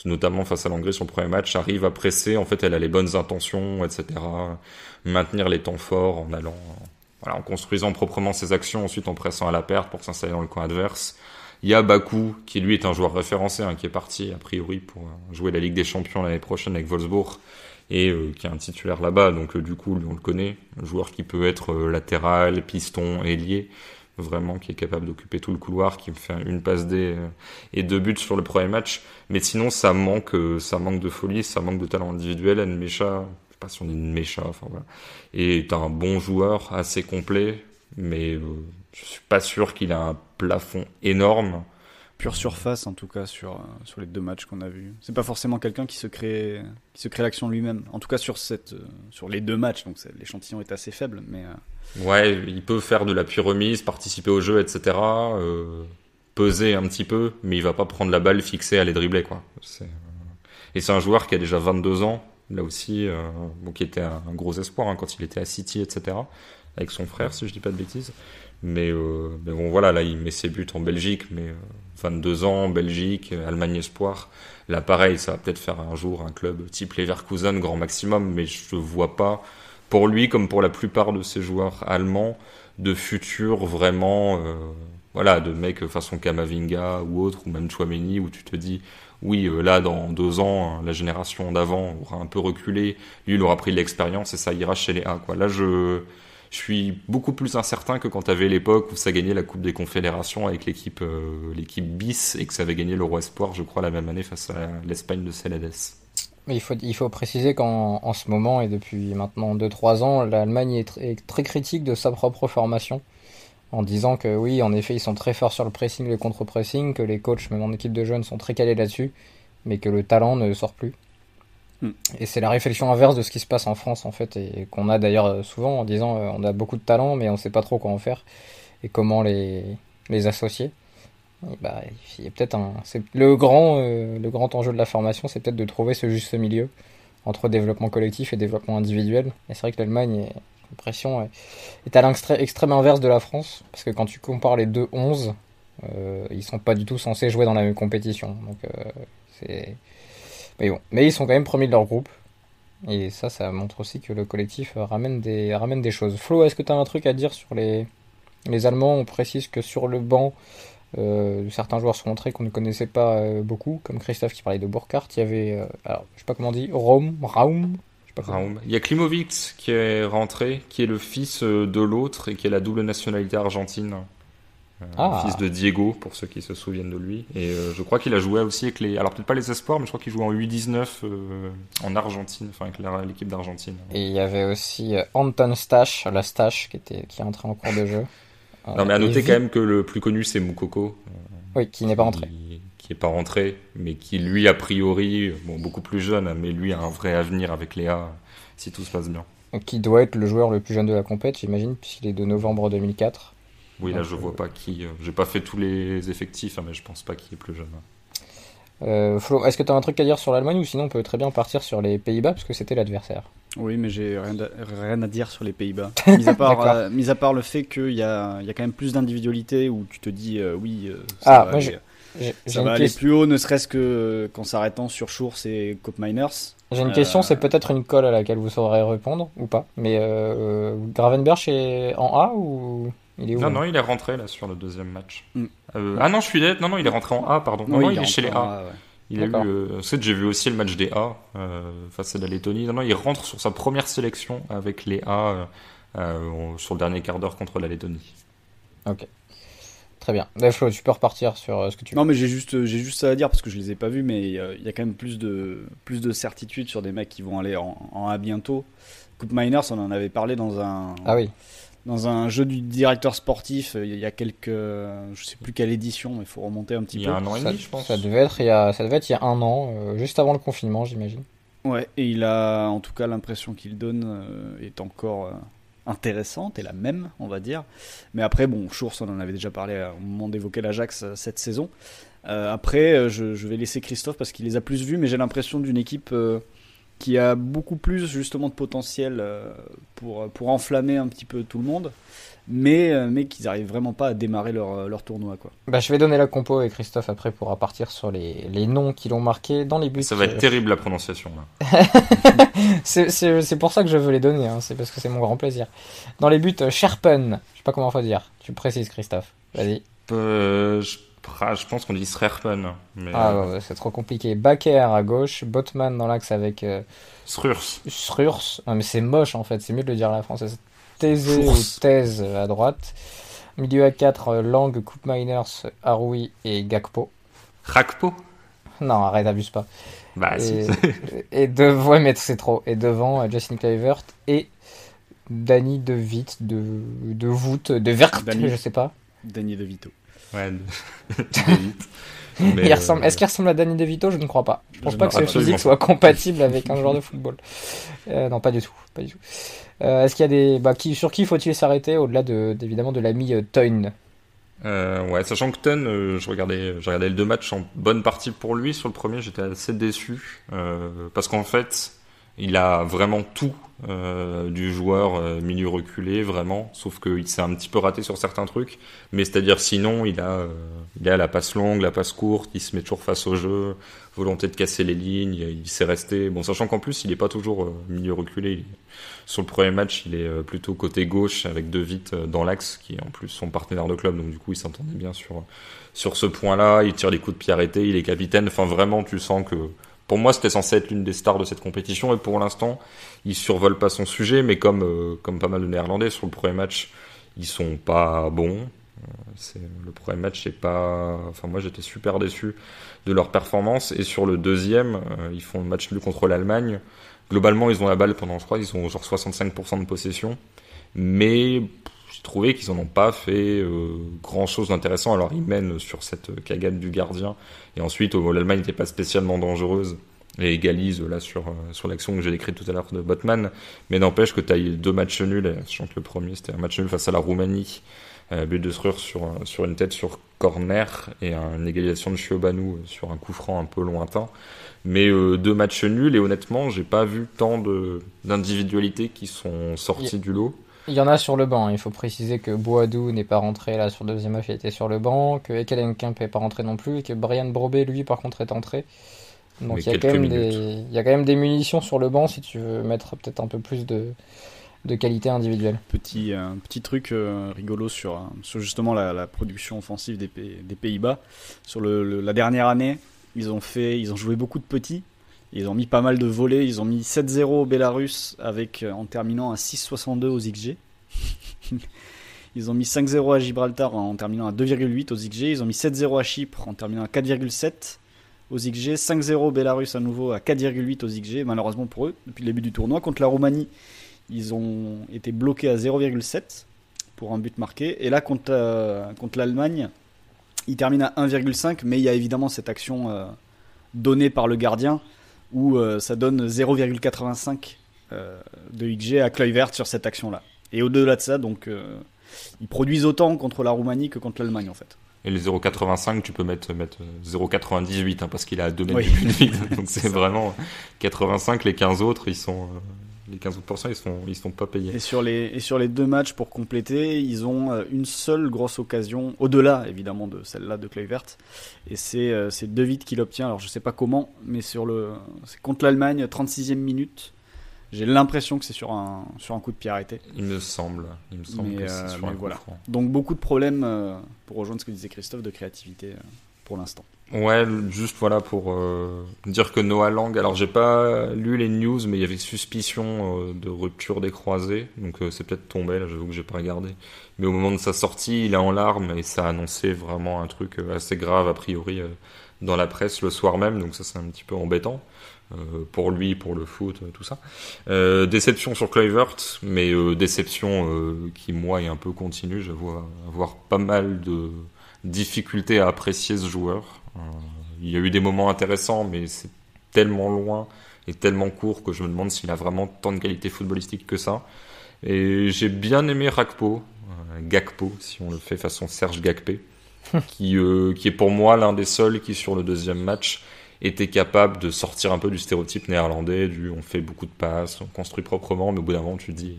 S3: notamment face à l'Hongrie sur le premier match, arrive à presser. En fait, elle a les bonnes intentions, etc. Maintenir les temps forts en allant, en construisant proprement ses actions, ensuite en pressant à la perte pour s'installer dans le camp adverse. Il y a Bakou, qui lui est un joueur référencé, qui est parti a priori pour jouer la Ligue des Champions l'année prochaine avec Wolfsburg, et qui est un titulaire là-bas, donc du coup, lui, on le connaît, un joueur qui peut être latéral, piston, ailier, vraiment, qui est capable d'occuper tout le couloir, qui me fait une passe D et 2 buts sur le premier match, mais sinon, ça manque de folie, ça manque de talent individuel. Nmecha, je sais pas si on dit Nmecha, enfin voilà, est un bon joueur, assez complet, mais je suis pas sûr qu'il a un plafond énorme.
S4: Pure surface en tout cas sur les 2 matchs qu'on a vus. C'est pas forcément quelqu'un qui se crée l'action lui-même. En tout cas sur les 2 matchs, donc l'échantillon est assez faible, mais
S3: ouais, il peut faire de l'appui remise, participer au jeu, etc. Peser un petit peu, mais il va pas prendre la balle fixée à aller dribbler, quoi. Et c'est un joueur qui a déjà 22 ans, là aussi, qui était un gros espoir quand il était à City, etc. Avec son frère, si je dis pas de bêtises. Mais bon, voilà, là, il met ses buts en Belgique, mais 22 ans, Belgique, Allemagne espoir. Là, pareil, ça va peut-être faire un jour un club type Leverkusen, grand maximum, mais je vois pas, pour lui, comme pour la plupart de ces joueurs allemands, de futur vraiment, de mecs façon Kamavinga ou autre, ou même Tchouaméni, où tu te dis, oui, là, dans 2 ans, la génération d'avant aura un peu reculé, lui, il aura pris de l'expérience et ça ira chez les A, quoi. Là, je suis beaucoup plus incertain que quand tu avais l'époque où ça gagnait la Coupe des Confédérations avec l'équipe bis et que ça avait gagné l'Euro Espoir, je crois, la même année face à l'Espagne de Celades.
S2: Mais il faut préciser qu'en ce moment et depuis maintenant 2-3 ans, l'Allemagne est très critique de sa propre formation, en disant que oui, en effet, ils sont très forts sur le pressing, le contre-pressing, que les coachs, même en équipe de jeunes, sont très calés là-dessus, mais que le talent ne sort plus. Et c'est la réflexion inverse de ce qui se passe en France, en fait, et qu'on a d'ailleurs souvent en disant on a beaucoup de talent, mais on sait pas trop quoi en faire et comment les associer. Et il y a peut-être c'est le grand enjeu de la formation, c'est peut-être de trouver ce juste milieu entre développement collectif et développement individuel. Et c'est vrai que l'Allemagne est à l'extrême inverse de la France, parce que quand tu compares les 2-11, ils sont pas du tout censés jouer dans la même compétition. Donc c'est... Mais ils sont quand même premiers de leur groupe. Et ça montre aussi que le collectif ramène des choses. Flo, est-ce que tu as un truc à dire sur les Allemands? On précise que sur le banc, certains joueurs sont entrés qu'on ne connaissait pas beaucoup, comme Christophe qui parlait de Burkhardt. Il y avait, alors, je sais pas comment on dit, Raum.
S3: Il y a Klimovic qui est rentré, qui est le fils de l'autre et qui a la double nationalité argentine. Fils de Diego, pour ceux qui se souviennent de lui. Et je crois qu'il a joué aussi avec alors peut-être pas les espoirs, mais je crois qu'il jouait en U19 en Argentine, avec l'équipe d'Argentine.
S2: Et il y avait aussi Anton Stach, qui est entré en cours de jeu.
S3: Non, mais à noter quand même que le plus connu, c'est Moukoko.
S2: Oui, qui n'est pas rentré.
S3: Qui n'est pas rentré, mais qui, lui, a priori, beaucoup plus jeune, mais lui a un vrai avenir avec Léa, si tout se passe bien.
S2: Qui doit être le joueur le plus jeune de la compète, j'imagine, puisqu'il est de novembre 2004.
S3: Oui, là, je vois pas qui. J'ai pas fait tous les effectifs, mais je pense pas qu'il est plus jeune.
S2: Flo, est-ce que tu as un truc à dire sur l'Allemagne, ou sinon on peut très bien partir sur les Pays-Bas, parce que c'était l'adversaire?
S4: Oui, mais j'ai rien à dire sur les Pays-Bas. Mis à part le fait qu'il y a quand même plus d'individualité, où tu te dis, ça va aller plus haut, ne serait-ce qu'en s'arrêtant sur Schurz et Koopmeiners.
S2: J'ai une question, c'est peut-être une colle à laquelle vous saurez répondre, ou pas. Mais Gravenberch est en A, ou...
S3: Non, il est rentré là sur le deuxième match. Non, je suis bête. Non, il est rentré en A, pardon.
S4: Oui,
S3: Non, il est chez les A. Ouais. Il a eu. J'ai vu aussi le match des A face à la Lettonie. Non, il rentre sur sa première sélection avec les A sur le dernier quart d'heure contre la Lettonie.
S2: Ok. Très bien. Flo, tu peux repartir sur ce que tu veux.
S4: Non, mais j'ai juste ça à dire parce que je les ai pas vus, mais il y a quand même plus de certitude sur des mecs qui vont aller en A bientôt. Coupe Miners, on en avait parlé
S2: Ah oui.
S4: dans un jeu du directeur sportif il y a quelques, je sais plus quelle édition, mais il faut remonter un petit peu.
S3: Il y a un an et demi, je pense.
S2: Ça devait être il y a 1 an, juste avant le confinement, j'imagine.
S4: Ouais, et il a en tout cas l'impression qu'il donne est encore intéressante et la même, on va dire. Mais après, bon, Schours, on en avait déjà parlé au moment d'évoquer l'Ajax cette saison. Après, je vais laisser Christophe parce qu'il les a plus vus, mais j'ai l'impression d'une équipe qui a beaucoup plus justement de potentiel pour enflammer un petit peu tout le monde, mais qu'ils n'arrivent vraiment pas à démarrer leur tournoi, quoi.
S2: Bah, je vais donner la compo et Christophe après pourra partir sur les noms qui l'ont marqué dans les buts.
S3: Ça va être terrible la prononciation là.
S2: C'est pour ça que je veux les donner, hein. C'est parce que c'est mon grand plaisir. Dans les buts, Sherpen, je sais pas comment faut dire. Tu précises, Christophe. Vas-y.
S3: Je pense qu'on dit Srerpen. Mais
S2: Ouais, c'est trop compliqué. Bakker à gauche, Botman dans l'axe avec Srurs. Ah, mais c'est moche en fait, c'est mieux de le dire à la française. Thésée ou Thèse à droite. Milieu à 4, Lang, Coupe Miners, Haroui et Gakpo.
S3: Rakpo.
S2: Non, arrête, abuse pas.
S3: Bah si.
S2: Ouais, mais c'est trop. Et devant, Justin Kluivert et Danny De Witt, de Voet, de Vert, je sais pas.
S4: Danny De Vito.
S3: Ouais, mais
S2: Est-ce qu'il ressemble à Danny De Vito? Je ne crois pas. Je pense pas que ce
S3: absolument
S2: physique soit compatible avec un joueur de football. Non, pas du tout. Est-ce qu'il y a sur qui faut-il s'arrêter au-delà évidemment de l'ami Toyn?
S3: Ouais, sachant que Ton, je regardais les deux matchs en bonne partie pour lui. Sur le premier, j'étais assez déçu parce qu'en fait, il a vraiment tout du joueur milieu reculé, vraiment, sauf qu'il s'est un petit peu raté sur certains trucs. Mais c'est-à-dire, sinon, il a la passe longue, la passe courte, il se met toujours face au jeu, volonté de casser les lignes, il sait rester. Bon, sachant qu'en plus, il est pas toujours milieu reculé. Sur le premier match, il est plutôt côté gauche avec De Witt dans l'axe, qui est en plus son partenaire de club, donc du coup, il s'entendait bien sur ce point-là. Il tire des coups de pied arrêtés, il est capitaine. Enfin, vraiment, tu sens que pour moi, c'était censé être l'une des stars de cette compétition, et pour l'instant, il survole pas son sujet, mais comme pas mal de Néerlandais, sur le premier match, ils sont pas bons. Le premier match, c'est pas. Enfin, moi, j'étais super déçu de leur performance, et sur le deuxième, ils font le match nul contre l'Allemagne. Globalement, ils ont la balle pendant, je crois, ils ont genre 65% de possession, mais j'ai trouvé qu'ils en ont pas fait grand chose d'intéressant. Alors, ils mènent sur cette cagade du gardien, et ensuite, l'Allemagne n'était pas spécialement dangereuse et égalise là sur l'action que j'ai décrite tout à l'heure de Botman, mais n'empêche que tu as eu 2 matchs nuls, sachant que le premier c'était un match nul face à la Roumanie, but de Srur sur une tête sur corner, et une égalisation de Chiobanu sur un coup franc un peu lointain. Mais 2 matchs nuls, et honnêtement, j'ai pas vu tant d'individualités qui sont sorties du lot.
S2: Il y en a sur le banc. Il faut préciser que Boadou n'est pas rentré là sur le deuxième match, il était sur le banc, que Ekelen Kemp n'est pas rentré non plus, et que Brian Brobé, lui, par contre, est entré. Donc il y a quand même des munitions sur le banc si tu veux mettre peut-être un peu plus de qualité individuelle.
S4: Petit truc rigolo sur justement la production offensive des Pays-Bas. Sur la dernière année, ils ont joué beaucoup de petits. Ils ont mis pas mal de volets. Ils ont mis 7-0 au Bélarus en terminant à 6,62 aux XG. Ils ont mis 5-0 à Gibraltar en terminant à 2,8 aux XG. Ils ont mis 7-0 à Chypre en terminant à 4,7 aux XG. 5-0 au Bélarus à nouveau à 4,8 aux XG. Malheureusement pour eux, depuis le début du tournoi. Contre la Roumanie, ils ont été bloqués à 0,7 pour un but marqué. Et là, contre l'Allemagne, ils terminent à 1,5. Mais il y a évidemment cette action donnée par le gardien où ça donne 0,85 de XG à Kluivert sur cette action-là. Et au-delà de ça, donc, ils produisent autant contre la Roumanie que contre l'Allemagne, en fait.
S3: Et les 0,85, tu peux mettre 0,98, parce qu'il a à 2 mètres du but vide. Donc c'est vraiment 85, les 15 autres, les 15 autres %, ils sont pas payés.
S4: Et sur les 2 matchs, pour compléter, ils ont une seule grosse occasion, au-delà évidemment de celle-là de Kluivert, et c'est De Witt qui l'obtient. Alors je sais pas comment, mais c'est contre l'Allemagne, 36e minute. J'ai l'impression que c'est sur un coup de pied arrêté.
S3: Il me semble que c'est sur un coup franc.
S4: Donc beaucoup de problèmes, pour rejoindre ce que disait Christophe, de créativité pour l'instant.
S3: Ouais, juste voilà pour dire que Noah Lang, alors j'ai pas lu les news, mais il y avait suspicion de rupture des croisés, donc c'est peut-être tombé, là j'avoue que j'ai pas regardé. Mais au moment de sa sortie, il est en larmes et ça annonçait vraiment un truc assez grave a priori dans la presse le soir même, donc ça c'est un petit peu embêtant. Pour lui, pour le foot, tout ça. Déception sur Kluivert, mais déception qui moi est un peu continue. J'avoue avoir pas mal de difficultés à apprécier ce joueur. Il y a eu des moments intéressants, mais c'est tellement loin et tellement court que je me demande s'il a vraiment tant de qualité footballistique que ça. Et j'ai bien aimé Rakpo, Gakpo, si on le fait façon Serge Gakpé, qui est pour moi l'un des seuls qui sur le deuxième match était capable de sortir un peu du stéréotype néerlandais, on fait beaucoup de passes, on construit proprement, mais au bout d'un moment tu te dis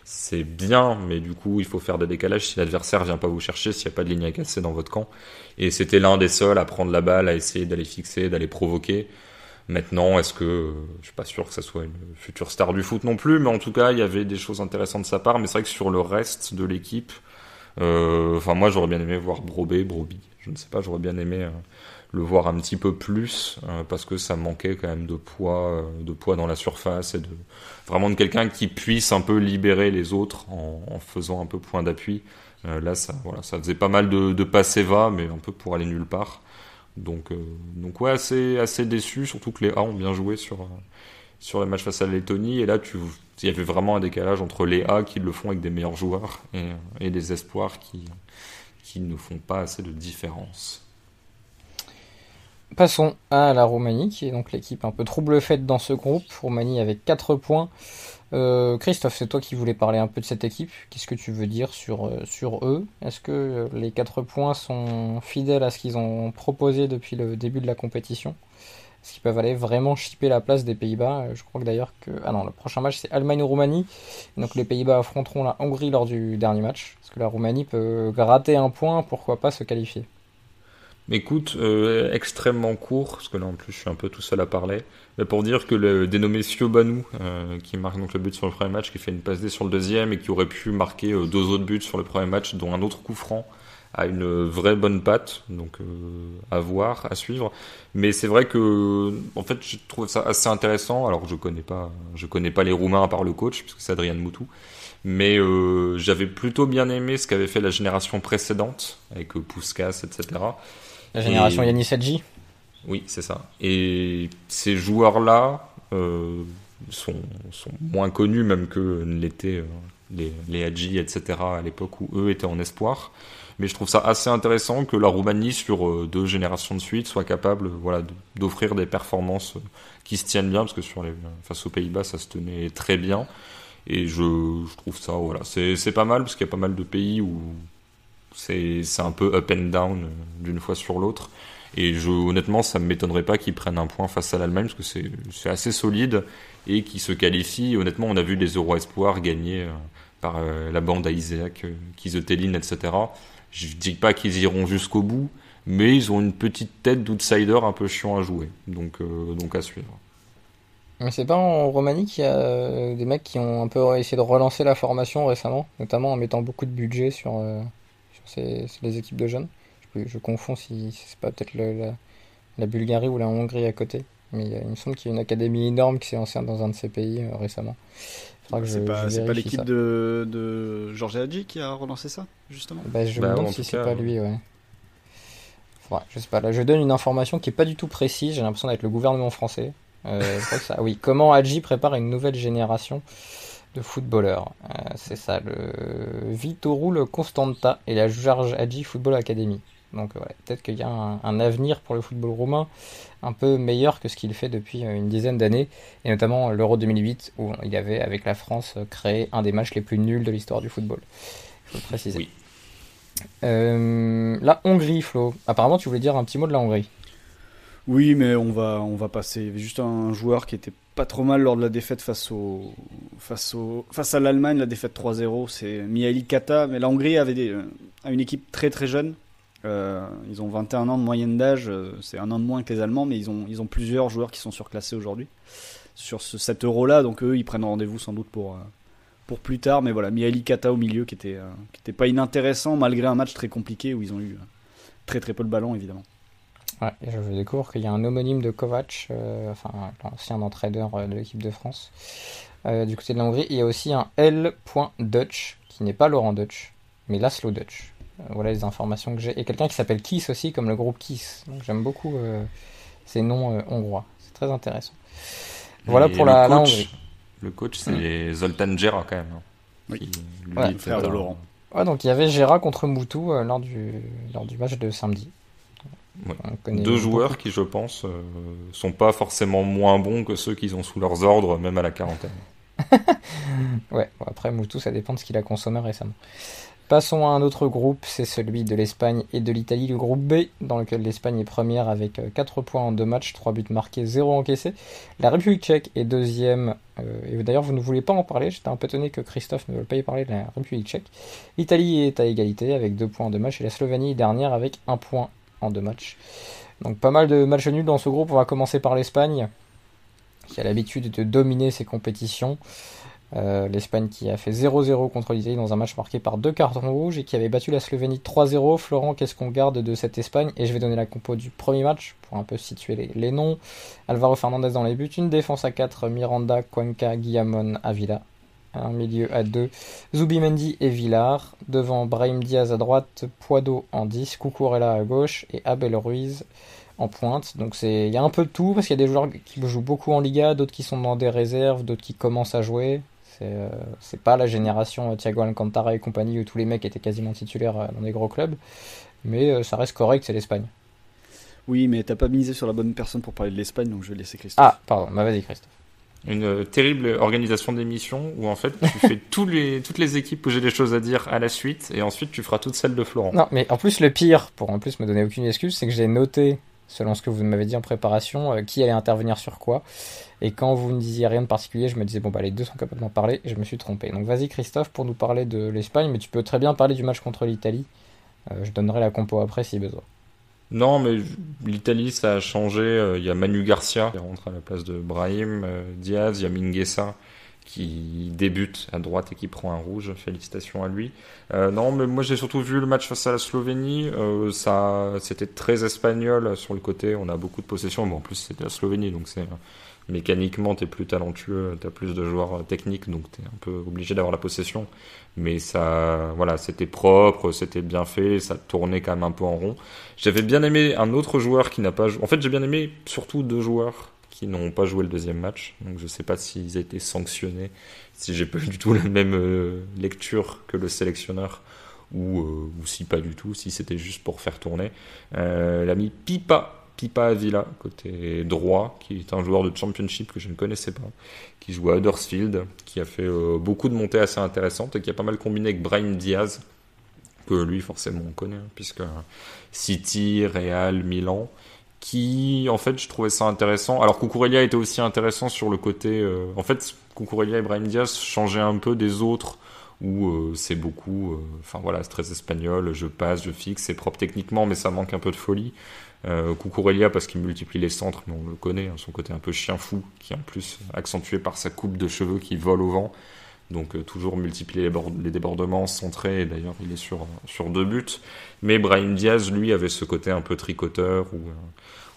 S3: c'est bien, mais du coup il faut faire des décalages si l'adversaire vient pas vous chercher, s'il n'y a pas de ligne à casser dans votre camp. Et c'était l'un des seuls à prendre la balle, à essayer d'aller fixer, d'aller provoquer. Maintenant, est-ce que je suis pas sûr que ça soit une future star du foot non plus, mais en tout cas il y avait des choses intéressantes de sa part. Mais c'est vrai que sur le reste de l'équipe, moi j'aurais bien aimé voir Broby, je ne sais pas, j'aurais bien aimé le voir un petit peu plus parce que ça manquait quand même de poids dans la surface et vraiment de quelqu'un qui puisse un peu libérer les autres en faisant un peu point d'appui. Là ça faisait pas mal de passes va, mais un peu pour aller nulle part. Donc ouais, assez déçu, surtout que les A ont bien joué sur les matchs face à la Lettonie, et là il y avait vraiment un décalage entre les A qui le font avec des meilleurs joueurs et les espoirs qui ne font pas assez de différence.
S2: Passons à la Roumanie, qui est donc l'équipe un peu trouble-faite dans ce groupe. Roumanie avec 4 points. Christophe, c'est toi qui voulais parler un peu de cette équipe. Qu'est-ce que tu veux dire sur eux? Est-ce que les 4 points sont fidèles à ce qu'ils ont proposé depuis le début de la compétition? Est-ce qu'ils peuvent aller vraiment chipper la place des Pays-Bas? Je crois que d'ailleurs que... Ah non, le prochain match c'est Allemagne-Roumanie. Donc les Pays-Bas affronteront la Hongrie lors du dernier match. Est-ce que la Roumanie peut gratter un point? Pourquoi pas se qualifier?
S3: Écoute, extrêmement court, parce que là en plus je suis un peu tout seul à parler, mais pour dire que le dénommé Siobanou, qui marque donc le but sur le premier match, qui fait une passe D sur le deuxième et qui aurait pu marquer 2 autres buts sur le premier match, dont un autre coup franc, a une vraie bonne patte, donc à voir, à suivre. Mais c'est vrai que, en fait, je trouve ça assez intéressant. Alors je connais pas les Roumains à part le coach, puisque c'est Adrian Moutou. Mais j'avais plutôt bien aimé ce qu'avait fait la génération précédente, avec Puskás, etc.
S2: La génération Yanis Hadji.
S3: Oui, c'est ça. Et ces joueurs-là sont moins connus même que l'étaient les Hadji, etc. à l'époque où eux étaient en espoir. Mais je trouve ça assez intéressant que la Roumanie, sur 2 générations de suite, soit capable d'offrir des performances qui se tiennent bien, parce que face aux Pays-Bas, ça se tenait très bien. Et je trouve ça, c'est pas mal, parce qu'il y a pas mal de pays où c'est un peu up and down d'une fois sur l'autre. Et honnêtement, ça ne m'étonnerait pas qu'ils prennent un point face à l'Allemagne, parce que c'est assez solide et qu'ils se qualifient. Honnêtement, on a vu les Euro Espoirs gagner par la bande à Isaac, Kiese-Tellin, etc. Je dis pas qu'ils iront jusqu'au bout, mais ils ont une petite tête d'outsider un peu chiant à jouer. Donc à suivre.
S2: Mais c'est pas en Roumanie qu'il y a des mecs qui ont un peu essayé de relancer la formation récemment, notamment en mettant beaucoup de budget sur les équipes de jeunes. Je confonds si c'est pas peut-être la Bulgarie ou la Hongrie à côté. Mais il me semble qu'il y a une académie énorme qui s'est lancée dans un de ces pays récemment.
S4: C'est pas l'équipe de Georges Hadji qui a relancé ça, justement?
S2: Je me demande si c'est pas lui, ouais. Je sais pas, là je donne une information qui est pas du tout précise, j'ai l'impression d'être le gouvernement français. Ça, oui, comment Hadji prépare une nouvelle génération de footballeurs. C'est ça, le Viitorul Constanta et la Georges Hadji Football Academy. Donc peut-être qu'il y a un avenir pour le football roumain un peu meilleur que ce qu'il fait depuis une dizaine d'années, et notamment l'Euro 2008 où il avait avec la France créé un des matchs les plus nuls de l'histoire du football. Il faut le préciser.
S3: Oui.
S2: La Hongrie, Flo. Apparemment tu voulais dire un petit mot de la Hongrie.
S4: Oui, mais on va passer. Il y avait juste un joueur qui était pas trop mal lors de la défaite face à l'Allemagne, la défaite 3-0, c'est Mihaly Kata. Mais la Hongrie a une équipe très très jeune. Ils ont 21 ans de moyenne d'âge, c'est un an de moins que les Allemands, mais ils ont plusieurs joueurs qui sont surclassés aujourd'hui sur cet Euro-là. Donc eux, ils prennent rendez-vous sans doute pour plus tard. Mais voilà, Mihaly Kata au milieu qui était pas inintéressant malgré un match très compliqué où ils ont eu très très peu le ballon évidemment.
S2: Ouais, et je découvre qu'il y a un homonyme de Kovac, enfin l'ancien entraîneur de l'équipe de France, du côté de la Hongrie. Il y a aussi un L.Dutch, qui n'est pas Laurent Dutch, mais Laszlo Dutch. Voilà les informations que j'ai. Et quelqu'un qui s'appelle Kiss aussi, comme le groupe Kiss. Donc j'aime beaucoup ces noms hongrois. C'est très intéressant. Voilà pour la Hongrie.
S3: Le coach, c'est Zoltán Gera quand même.
S4: Oui.
S3: Qui, lui,
S4: Ouais, frère de Laurent.
S2: Ouais, donc il y avait Gera contre Moutou lors du match de samedi.
S3: Ouais. Deux joueurs qui, je pense, sont pas forcément moins bons que ceux qu'ils ont sous leurs ordres, même à la quarantaine.
S2: Ouais, bon, après Moutou, ça dépend de ce qu'il a consommé récemment. Passons à un autre groupe, c'est celui de l'Espagne et de l'Italie, le groupe B, dans lequel l'Espagne est première avec 4 points en 2 matchs, 3 buts marqués, 0 encaissés. La République tchèque est deuxième, et d'ailleurs vous ne voulez pas en parler, j'étais un peu étonné que Christophe ne veuille pas y parler de la République tchèque. L'Italie est à égalité avec 2 points en 2 matchs, et la Slovénie est dernière avec 1 point en 2 matchs. Donc pas mal de matchs nuls dans ce groupe, on va commencer par l'Espagne, qui a l'habitude de dominer ses compétitions. L'Espagne qui a fait 0-0 contre l'Italie dans un match marqué par 2 cartons rouges et qui avait battu la Slovénie 3-0. Florent, qu'est-ce qu'on garde de cette Espagne? Et je vais donner la compo du premier match pour un peu situer les noms. Alvaro Fernandez dans les buts, une défense à 4, Miranda, Cuenca, Guillamon, Avila. Un milieu à 2, Zubimendi et Villar. Devant, Brahim Diaz à droite, Puado en 10, Cucurella à gauche et Abel Ruiz en pointe. Donc il y a un peu de tout parce qu'il y a des joueurs qui jouent beaucoup en Liga, d'autres qui sont dans des réserves, d'autres qui commencent à jouer. C'est pas la génération Thiago Alcantara et compagnie où tous les mecs étaient quasiment titulaires dans des gros clubs, mais ça reste correct, c'est l'Espagne.
S4: Oui, mais t'as pas misé sur la bonne personne pour parler de l'Espagne, donc je vais laisser Christophe.
S2: Ah, pardon, vas-y Christophe.
S3: Une terrible organisation d'émission où en fait tu fais toutes les équipes où j'ai des choses à dire à la suite et ensuite tu feras toutes celles de Florent.
S2: Non, mais en plus le pire, pour en plus me donner aucune excuse, c'est que j'ai noté, selon ce que vous m'avez dit en préparation, qui allait intervenir sur quoi. Et quand vous ne disiez rien de particulier, je me disais, bon, bah les deux sont capables d'en parler, et je me suis trompé. Donc vas-y Christophe pour nous parler de l'Espagne, mais tu peux très bien parler du match contre l'Italie. Je donnerai la compo après si besoin.
S3: Non, mais l'Italie, ça a changé. Il y a Manu Garcia qui rentre à la place de Brahim Diaz. Il y a Mingueza qui débute à droite et qui prend un rouge. Félicitations à lui. Non, mais moi j'ai surtout vu le match face à la Slovénie. C'était très espagnol sur le côté. On a beaucoup de possession. Bon, en plus, c'était la Slovénie, donc mécaniquement, t'es plus talentueux, t'as plus de joueurs techniques, donc t'es un peu obligé d'avoir la possession. Mais voilà, c'était propre, c'était bien fait, ça tournait quand même un peu en rond. J'avais bien aimé un autre joueur qui n'a pas joué. En fait, j'ai bien aimé surtout 2 joueurs qui n'ont pas joué le deuxième match. Donc je sais pas s'ils ont été sanctionnés, si j'ai pas du tout la même lecture que le sélectionneur, ou si pas du tout, si c'était juste pour faire tourner. L'ami Pipa Avila, côté droit, qui est un joueur de championship que je ne connaissais pas, qui joue à Huddersfield, qui a fait beaucoup de montées assez intéressantes et qui a pas mal combiné avec Brahim Diaz, que lui forcément on connaît, puisque City, Real, Milan, qui en fait je trouvais ça intéressant. Alors Cucurella était aussi intéressant sur le côté... en fait Cucurella et Brahim Diaz changeaient un peu des autres, où c'est beaucoup... Enfin voilà, c'est très espagnol, je passe, je fixe, c'est propre techniquement, mais ça manque un peu de folie. Cucurella parce qu'il multiplie les centres, mais on le connaît, son côté un peu chien fou, qui est en plus accentué par sa coupe de cheveux qui vole au vent. Donc toujours multiplier les débordements, centrés, et d'ailleurs il est sur 2 buts. Mais Brahim Diaz, lui, avait ce côté un peu tricoteur, où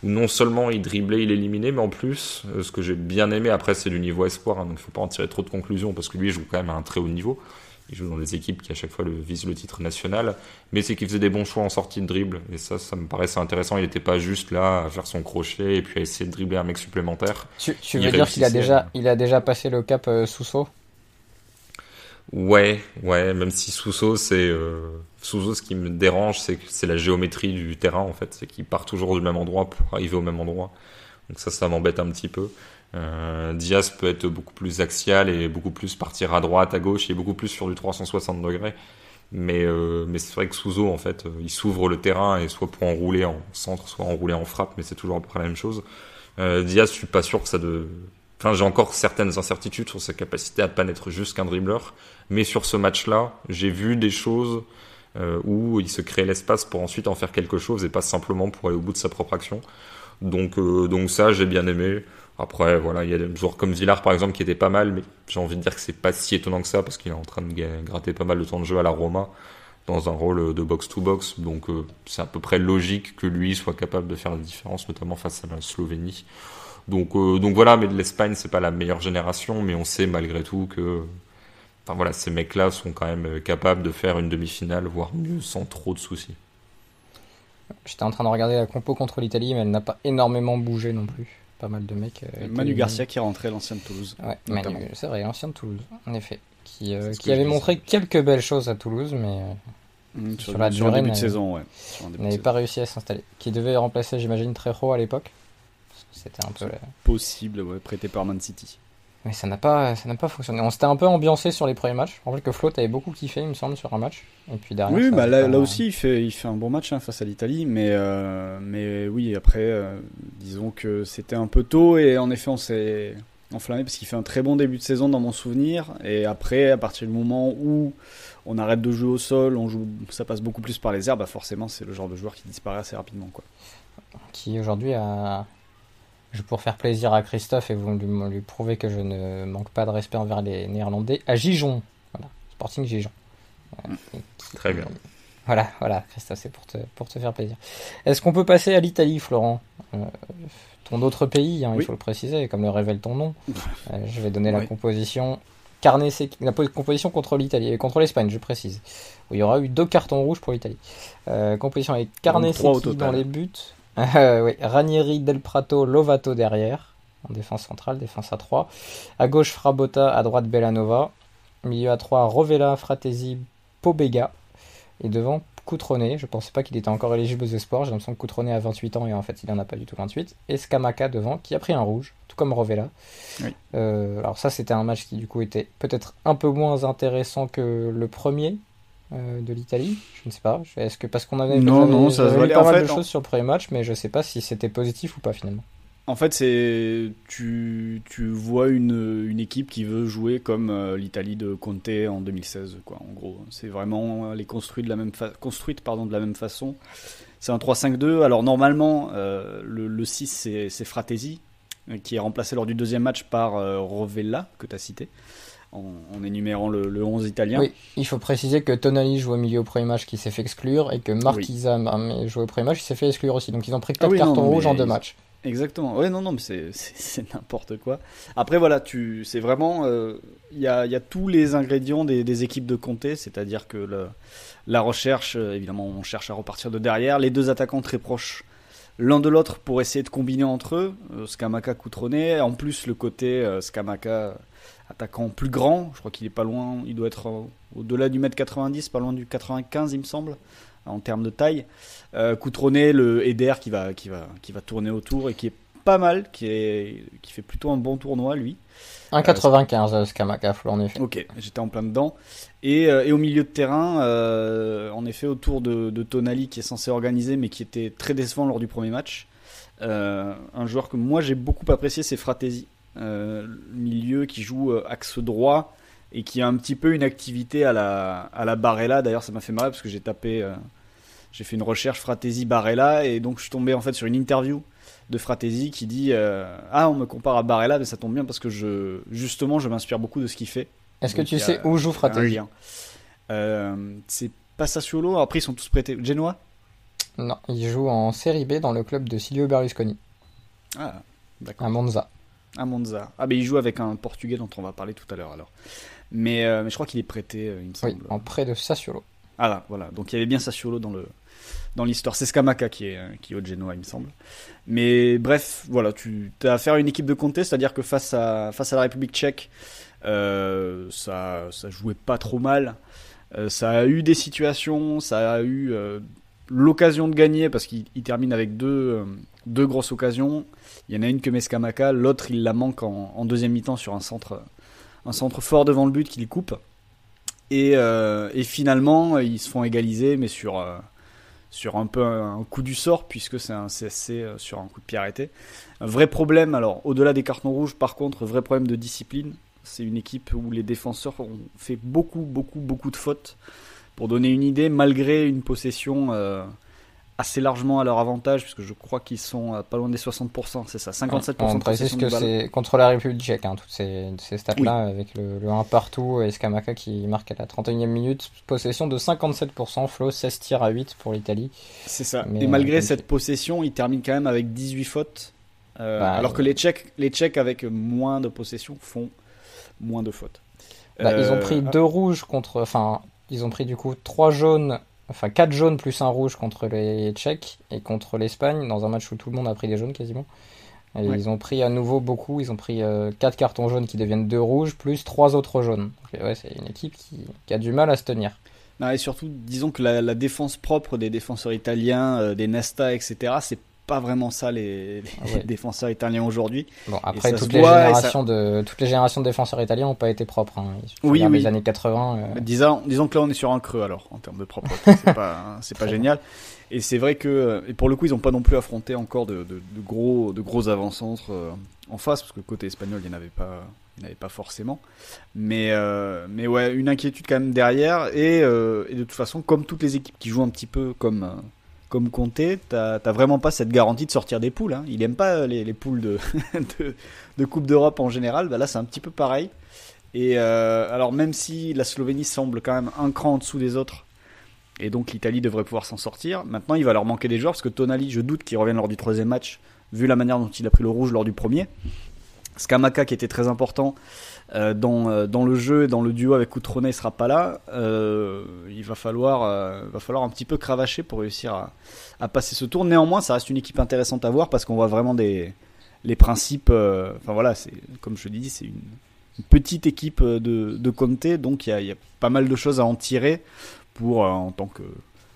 S3: non seulement il driblait, il éliminait, mais en plus, ce que j'ai bien aimé, après c'est du niveau espoir, donc il ne faut pas en tirer trop de conclusions, parce que lui il joue quand même à un très haut niveau. Il joue dans des équipes qui à chaque fois visent le titre national, mais c'est qu'il faisait des bons choix en sortie de dribble, et ça me paraissait intéressant. Il n'était pas juste là à faire son crochet et puis à essayer de dribbler un mec supplémentaire.
S2: Tu veux dire qu'il a déjà passé le cap Sousso?
S3: Ouais, même si Sousso, ce qui me dérange, c'est que c'est la géométrie du terrain en fait, c'est qu'il part toujours du même endroit pour arriver au même endroit. Donc ça m'embête un petit peu. Diaz peut être beaucoup plus axial et beaucoup plus partir à droite, à gauche, et beaucoup plus sur du 360 degrés. Mais c'est vrai que Souzo, en fait, il s'ouvre le terrain, et soit pour enrouler en centre, soit enrouler en frappe, mais c'est toujours à peu près la même chose. Diaz, je suis pas sûr que Enfin, j'ai encore certaines incertitudes sur sa capacité à pas n'être juste qu'un dribbleur. Mais sur ce match-là, j'ai vu des choses où il se crée l'espace pour ensuite en faire quelque chose et pas simplement pour aller au bout de sa propre action. Donc ça, j'ai bien aimé. Après, voilà, il y a des joueurs comme Villar, par exemple, qui étaient pas mal, mais j'ai envie de dire que c'est pas si étonnant que ça, parce qu'il est en train de gratter pas mal de temps de jeu à la Roma. dans un rôle de box-to-box. Donc c'est à peu près logique que lui soit capable de faire la différence, notamment face à la Slovénie. Donc voilà, mais de l'Espagne, c'est pas la meilleure génération, mais on sait malgré tout que ces mecs-là sont quand même capables de faire une demi-finale, voire mieux, sans trop de soucis.
S2: J'étais en train de regarder la compo contre l'Italie, mais elle n'a pas énormément bougé non plus. Pas mal de mecs.
S4: Manu Garcia qui est rentré, l'ancien de Toulouse.
S2: Ouais, Manu, c'est vrai, l'ancien de Toulouse, en effet. Qui avait montré quelques belles choses à Toulouse, mais
S4: sur la durée, début de saison, ouais.
S2: N'avait pas réussi à s'installer. Qui devait remplacer, j'imagine, Trejo à l'époque. C'était un peu
S4: possible, ouais, prêté par Man City.
S2: Mais ça n'a pas fonctionné. On s'était un peu ambiancé sur les premiers matchs. Je rappelle que Flo avait beaucoup kiffé, il me semble, sur un match. Et puis derrière,
S4: oui, là aussi, il fait un bon match face à l'Italie. Mais oui, après, disons que c'était un peu tôt. Et en effet, on s'est enflammé parce qu'il fait un très bon début de saison dans mon souvenir. Et après, à partir du moment où on arrête de jouer au sol, ça passe beaucoup plus par les airs, forcément, c'est le genre de joueur qui disparaît assez rapidement, quoi.
S2: Qui aujourd'hui a... Pour faire plaisir à Christophe et vous lui prouver que je ne manque pas de respect envers les Néerlandais, à Gijon. Voilà, Sporting Gijon.
S3: Très bien.
S2: Voilà, Christophe, c'est pour te faire plaisir. Est-ce qu'on peut passer à l'Italie, Florent ? Ton autre pays, oui. Il faut le préciser, comme le révèle ton nom. Je vais donner la composition. La composition contre l'Italie et contre l'Espagne, je précise. Où il y aura eu 2 cartons rouges pour l'Italie. Composition avec Carnesecchi dans les buts. Oui, Ranieri, Del Prato, Lovato derrière, en défense centrale, défense à 3. À gauche, Frabotta, à droite, Bellanova. Milieu à 3, Rovella, Fratesi, Pobega. Et devant, Cutrone. Je pensais pas qu'il était encore éligible aux espoirs. J'ai l'impression que Cutrone a 28 ans et en fait, il en a pas du tout 28. Et Scamacca devant, qui a pris un rouge, tout comme Rovella. Oui. Alors ça, c'était un match qui du coup était peut-être un peu moins intéressant que le premier. De l'Italie, je ne sais pas. Est-ce que parce qu'on avait
S4: ça
S2: vu pas mal de choses sur le premier match, mais je ne sais pas si c'était positif ou pas finalement.
S4: En fait, tu vois une équipe qui veut jouer comme l'Italie de Conte en 2016, quoi. En gros, c'est vraiment les construite de la même façon. C'est un 3-5-2. Alors normalement, le 6 c'est Fratesi qui est remplacé lors du deuxième match par Rovella que tu as cité. En énumérant le 11 italien.
S2: Oui, il faut préciser que Tonali joue au milieu au premier match qui s'est fait exclure et que Marquisa a joué au premier match qui s'est fait exclure aussi. Donc ils ont pris 4 cartons rouges en 2 matchs.
S4: Exactement. Oui, non, mais c'est n'importe quoi. Après, voilà, c'est vraiment... Il y a tous les ingrédients des équipes de Conte, c'est-à-dire que la recherche, évidemment, on cherche à repartir de derrière. Les 2 attaquants très proches l'un de l'autre pour essayer de combiner entre eux. Scamacca, Cutrone. En plus, le côté Scamacca... attaquant plus grand, je crois qu'il est pas loin, il doit être au-delà du 1m90, pas loin du 95 il me semble, en termes de taille. Cutrone, le Eder qui va tourner autour et qui est pas mal, qui fait plutôt un bon tournoi lui.
S2: 1,95 Scamacca, en effet.
S4: Ok, j'étais en plein dedans. Et au milieu de terrain, en effet autour de Tonali qui est censé organiser mais qui était très décevant lors du premier match. Un joueur que moi j'ai beaucoup apprécié, c'est Fratesi. Milieu qui joue axe droit et qui a un petit peu une activité à la Barella. D'ailleurs ça m'a fait marrer parce que j'ai fait une recherche Fratesi Barella et donc je suis tombé en fait sur une interview de Fratesi qui dit on me compare à Barella, mais ça tombe bien parce que je m'inspire beaucoup de ce qu'il fait.
S2: Est-ce que tu sais où joue Fratesi?
S4: C'est pas Sassuolo, après ils sont tous prêtés. Genoa?
S2: Non, il joue en Série B dans le club de Silvio Berlusconi.
S4: Ah, d'accord.
S2: À Monza.
S4: À Monza. Ah, mais il joue avec un Portugais dont on va parler tout à l'heure alors. Mais je crois qu'il est prêté, il me semble.
S2: Oui, en prêt de Sassuolo.
S4: Ah là, voilà. Donc il y avait bien Sassuolo dans l'histoire. C'est Scamacca qui est au Genoa, il me semble. Mais bref, voilà, tu as affaire à une équipe de Conte, c'est-à-dire que face à la République tchèque, ça jouait pas trop mal. Ça a eu des situations, ça a eu l'occasion de gagner parce qu'il termine avec deux grosses occasions. Il y en a une que met Scamacca, l'autre il la manque en deuxième mi-temps sur un centre fort devant le but qu'il coupe. Et finalement ils se font égaliser, mais sur un peu un coup du sort puisque c'est un CSC sur un coup de pied arrêté. Un vrai problème, alors au-delà des cartons rouges, par contre, vrai problème de discipline. C'est une équipe où les défenseurs ont fait beaucoup de fautes. Pour donner une idée, malgré une possession assez largement à leur avantage, puisque je crois qu'ils sont à pas loin des 60%, c'est ça, 57%
S2: On
S4: de
S2: précise
S4: possession
S2: que
S4: du ballon.
S2: c'est contre la République tchèque, hein, toutes ces stats-là, avec le 1 partout et Skamaka qui marque à la 31e minute. Possession de 57%, Flo, 16 tirs à 8 pour l'Italie.
S4: C'est ça.
S2: Mais,
S4: et malgré
S2: comme
S4: cette
S2: tu-
S4: possession, ils terminent quand même avec 18 fautes, alors que les Tchèques avec moins de possession font moins de fautes.
S2: Ils ont pris 2 rouges contre. Enfin, ils ont pris du coup 3 jaunes. Enfin, 4 jaunes plus un rouge contre les Tchèques et contre l'Espagne, dans un match où tout le monde a pris des jaunes quasiment. Et
S4: Ouais.
S2: ils ont pris à nouveau beaucoup. Ils ont pris 4 cartons jaunes qui deviennent 2 rouges, plus 3 autres jaunes. Donc, ouais, c'est une équipe qui a du mal à se tenir.
S4: Non, et surtout, disons que la défense propre des défenseurs italiens, des Nesta, etc., c'est pas vraiment ça les
S2: Ouais.
S4: défenseurs italiens aujourd'hui.
S2: Bon, après,
S4: ça
S2: toutes
S4: se
S2: les
S4: voit,
S2: générations de défenseurs italiens n'ont pas été propres. Hein.
S4: Oui,
S2: Les
S4: oui.
S2: années 80.
S4: Disons que là on est sur un creux alors en termes de propreté, c'est pas génial. Et c'est vrai que et pour le coup ils n'ont pas non plus affronté encore de gros avant-centres en face, parce que côté espagnol il n'y en avait pas forcément. Mais ouais, une inquiétude quand même derrière, et de toute façon, comme toutes les équipes qui jouent un petit peu comme Conte, t'as vraiment pas cette garantie de sortir des poules. Hein. Il aime pas les poules de Coupe d'Europe en général. Bah là c'est un petit peu pareil. Et alors même si la Slovénie semble quand même un cran en dessous des autres, et donc l'Italie devrait pouvoir s'en sortir, maintenant il va leur manquer des joueurs, parce que Tonali, je doute qu'il revienne lors du 3e match, vu la manière dont il a pris le rouge lors du premier. Skamaka, qui était très important dans le jeu et dans le duo avec Cutrone, ne sera pas là. Il va falloir un petit peu cravacher pour réussir à passer ce tour. Néanmoins, ça reste une équipe intéressante à voir, parce qu'on voit vraiment les principes. Enfin voilà, c'est, comme je te dis, c'est une petite équipe de Conte, donc il y a pas mal de choses à en tirer pour en tant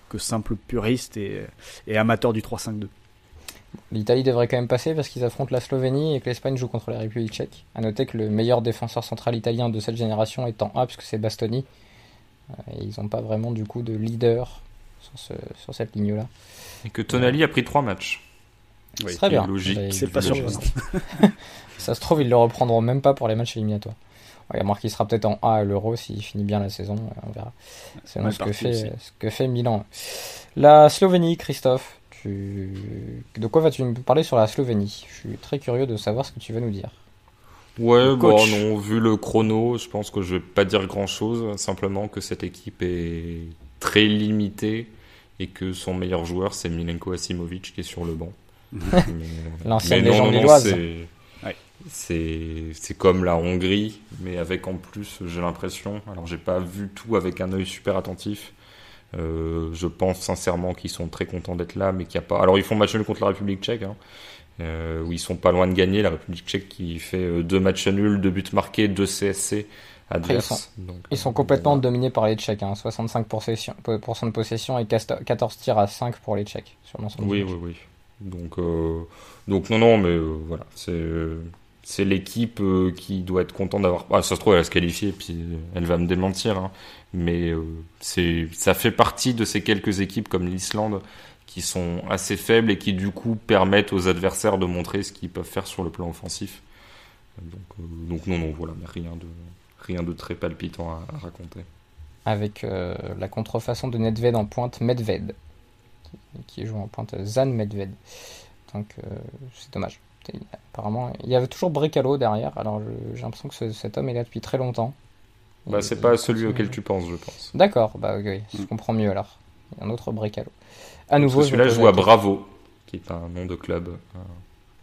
S4: que simple puriste et amateur du 3-5-2.
S2: L'Italie devrait quand même passer parce qu'ils affrontent la Slovénie et que l'Espagne joue contre la République tchèque. À noter que le meilleur défenseur central italien de cette génération est en A, puisque c'est Bastoni. Et ils n'ont pas vraiment du coup de leader sur cette ligne-là.
S3: Et que Tonali a pris 3 matchs.
S4: Oui.
S2: Très bien.
S3: Logique.
S2: Bah,
S4: C'est pas
S3: sûr.
S4: surprenant.
S2: Ça se trouve, ils le reprendront même pas pour les matchs éliminatoires. Il y a marqué qu'il sera peut-être en A à l'Euro s'il finit bien la saison, on verra. C'est
S4: Ouais,
S2: ce
S4: parti
S2: que fait Milan. La Slovénie, Christophe, de quoi vas-tu me parler sur la Slovénie? Je suis très curieux de savoir ce que tu vas nous dire.
S3: Ouais,
S4: Le
S3: bon,
S4: coach.
S3: non, vu le chrono, je pense que je vais pas dire grand-chose, simplement que cette équipe est très limitée et que son meilleur joueur, c'est Milenko Asimovic, qui est sur le banc.
S2: L'ancienne
S3: mais non,
S2: légende
S3: non,
S2: lilloise.
S4: Ouais.
S3: C'est comme la Hongrie, mais avec en plus, j'ai l'impression, alors j'ai pas vu tout avec un œil super attentif, je pense sincèrement qu'ils sont très contents d'être là, mais qu'il n'y a pas... Alors ils font match nul contre la République tchèque, hein, où ils sont pas loin de gagner, la République tchèque qui fait 2 matchs nuls, 2 buts marqués, 2 CSC adverses.
S2: Ils sont complètement dominés par les Tchèques, hein, 65% de possession et 14 tirs à 5 pour les Tchèques sur l'ensemble.
S3: Oui, oui, oui. Donc non, mais voilà, c'est l'équipe qui doit être contente d'avoir. Ah, ça se trouve, elle va se qualifier, puis elle va me démentir, hein. Mais ça fait partie de ces quelques équipes comme l'Islande qui sont assez faibles et qui du coup permettent aux adversaires de montrer ce qu'ils peuvent faire sur le plan offensif. Donc non, voilà, mais rien de très palpitant à raconter.
S2: Avec la contrefaçon de Nedved en pointe, Medved, qui joue en pointe Zan Medved. Donc c'est dommage. Apparemment, il y avait toujours Brekalo derrière, alors j'ai l'impression que cet homme est là depuis très longtemps.
S3: Bah, c'est pas celui auquel tu penses, je pense.
S2: D'accord, bah oui, je comprends mieux alors. Il y a un autre Brekalo. À
S3: Parce
S2: nouveau,
S3: que celui-là
S2: je vais
S3: joue à
S2: poser la
S3: Bravo, qui est un nom de club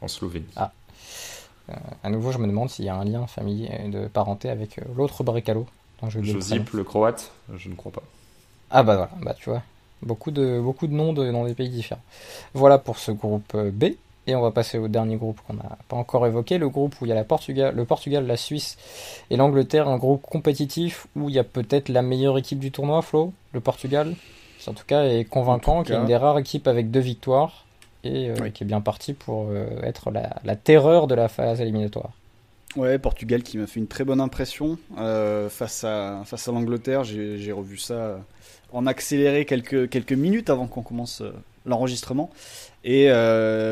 S3: en Slovénie.
S2: Ah. À nouveau, je me demande s'il y a un lien familier de parenté avec l'autre Brekalo. dont j'ai oublié le prénom.
S3: Josip, le croate, je ne crois pas.
S2: Ah bah voilà, bah tu vois, beaucoup de noms dans des pays différents. Voilà pour ce groupe B. Et on va passer au dernier groupe qu'on n'a pas encore évoqué, le groupe où il y a le Portugal, la Suisse et l'Angleterre, un groupe compétitif où il y a peut-être la meilleure équipe du tournoi, Flo, le Portugal, qui en tout cas est convaincant, qui est une des rares équipes avec 2 victoires et
S4: Oui.
S2: qui est bien parti pour être la terreur de la phase éliminatoire.
S4: Ouais, Portugal qui m'a fait une très bonne impression face à l'Angleterre. J'ai revu ça en accéléré quelques minutes avant qu'on commence l'enregistrement. Et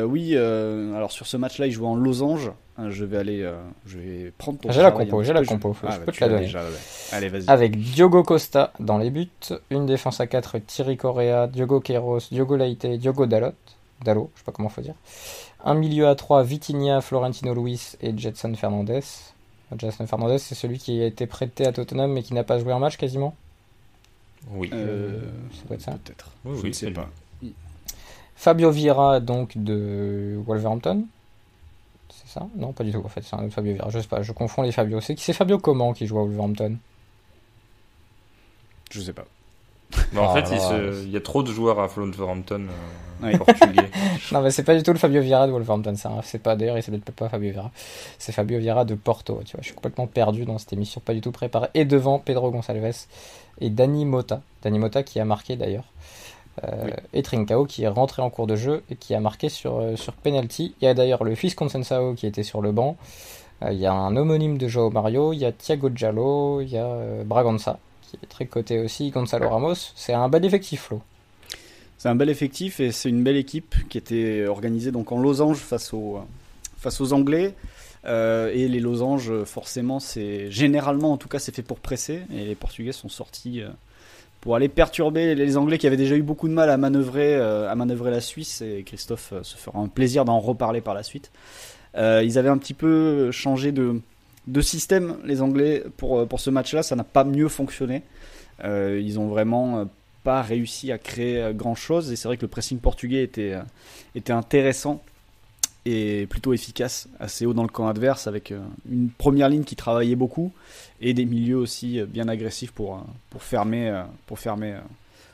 S4: oui, alors sur ce match-là, ils jouaient en losange. Je vais prendre ton
S2: J'ai la
S4: travail
S2: compo,
S4: un
S2: j'ai
S4: petit
S2: la
S4: peu.
S2: compo, je peux te
S4: Tu
S2: la
S4: l'as
S2: donner.
S4: déjà, ouais. Allez, vas-y.
S2: Avec Diogo Costa dans les buts, une défense à 4, Thierry Correa, Diogo Queiroz, Diogo Leite, Diogo Dalot, je sais pas comment faut dire. Un milieu à 3, Vitinha, Florentino Luis et Jetson Fernandez. Jetson Fernandez, c'est celui qui a été prêté à Tottenham mais qui n'a pas joué un match quasiment.
S3: Oui.
S2: Ça doit être ça.
S4: Peut-être.
S3: Oui,
S4: Je
S3: oui,
S4: ne sais
S3: c'est
S4: pas.
S2: Fabio Vieira, donc de Wolverhampton. C'est ça? Non, pas du tout. En fait, c'est un autre Fabio Vieira. Je sais pas, je confonds les Fabio. C'est Fabio comment qui joue à Wolverhampton?
S4: Je sais pas.
S3: Mais en
S2: Ah,
S3: fait, il y a trop de joueurs à Wolverhampton
S4: Ouais.
S3: portugais.
S2: Non, mais c'est pas du tout le Fabio Vieira de Wolverhampton. C'est pas, d'ailleurs, il s'appelle pas Fabio Vieira. C'est Fabio Vieira de Porto. Tu vois, je suis complètement perdu dans cette émission, pas du tout préparée. Et devant Pedro Gonçalves et Dani Mota. Dani Mota qui a marqué d'ailleurs.
S4: Oui.
S2: Et Trincao qui est rentré en cours de jeu et qui a marqué sur penalty. Il y a d'ailleurs le fils Conceição qui était sur le banc. Il y a un homonyme de João Mario. Il y a Thiago Diallo. Il y a Bragança qui est très coté aussi. Gonzalo Ramos. C'est un bel effectif, Flo.
S4: C'est un bel effectif et c'est une belle équipe qui était organisée donc en losange face aux Anglais. Et les losanges, forcément, c'est généralement, en tout cas, c'est fait pour presser. Et les Portugais sont sortis pour aller perturber les Anglais qui avaient déjà eu beaucoup de mal à manœuvrer la Suisse. Et Christophe se fera un plaisir d'en reparler par la suite. Ils avaient un petit peu changé de système, les Anglais, pour ce match-là. Ça n'a pas mieux fonctionné. Ils ont vraiment pas réussi à créer grand chose et c'est vrai que le pressing portugais était intéressant et plutôt efficace, assez haut dans le camp adverse avec une première ligne qui travaillait beaucoup et des milieux aussi bien agressifs pour fermer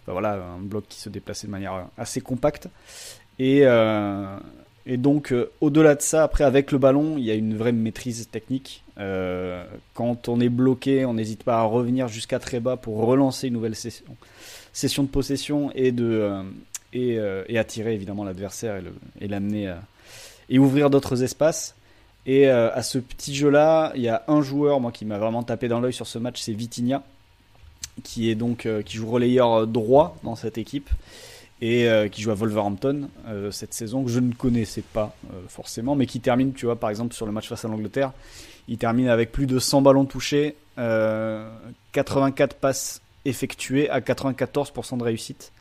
S4: voilà, un bloc qui se déplaçait de manière assez compacte et donc au-delà de ça, après avec le ballon il y a une vraie maîtrise technique. Quand on est bloqué, on n'hésite pas à revenir jusqu'à très bas pour relancer une nouvelle session de possession et attirer évidemment l'adversaire et l'amener et ouvrir d'autres espaces. Et à ce petit jeu-là, il y a un joueur moi qui m'a vraiment tapé dans l'œil sur ce match, c'est Vitinha, qui est donc qui joue relayeur droit dans cette équipe et qui joue à Wolverhampton cette saison, que je ne connaissais pas forcément, mais qui termine, tu vois, par exemple sur le match face à l'Angleterre, il termine avec plus de 100 ballons touchés, 84 passes effectuées à 94% de réussite.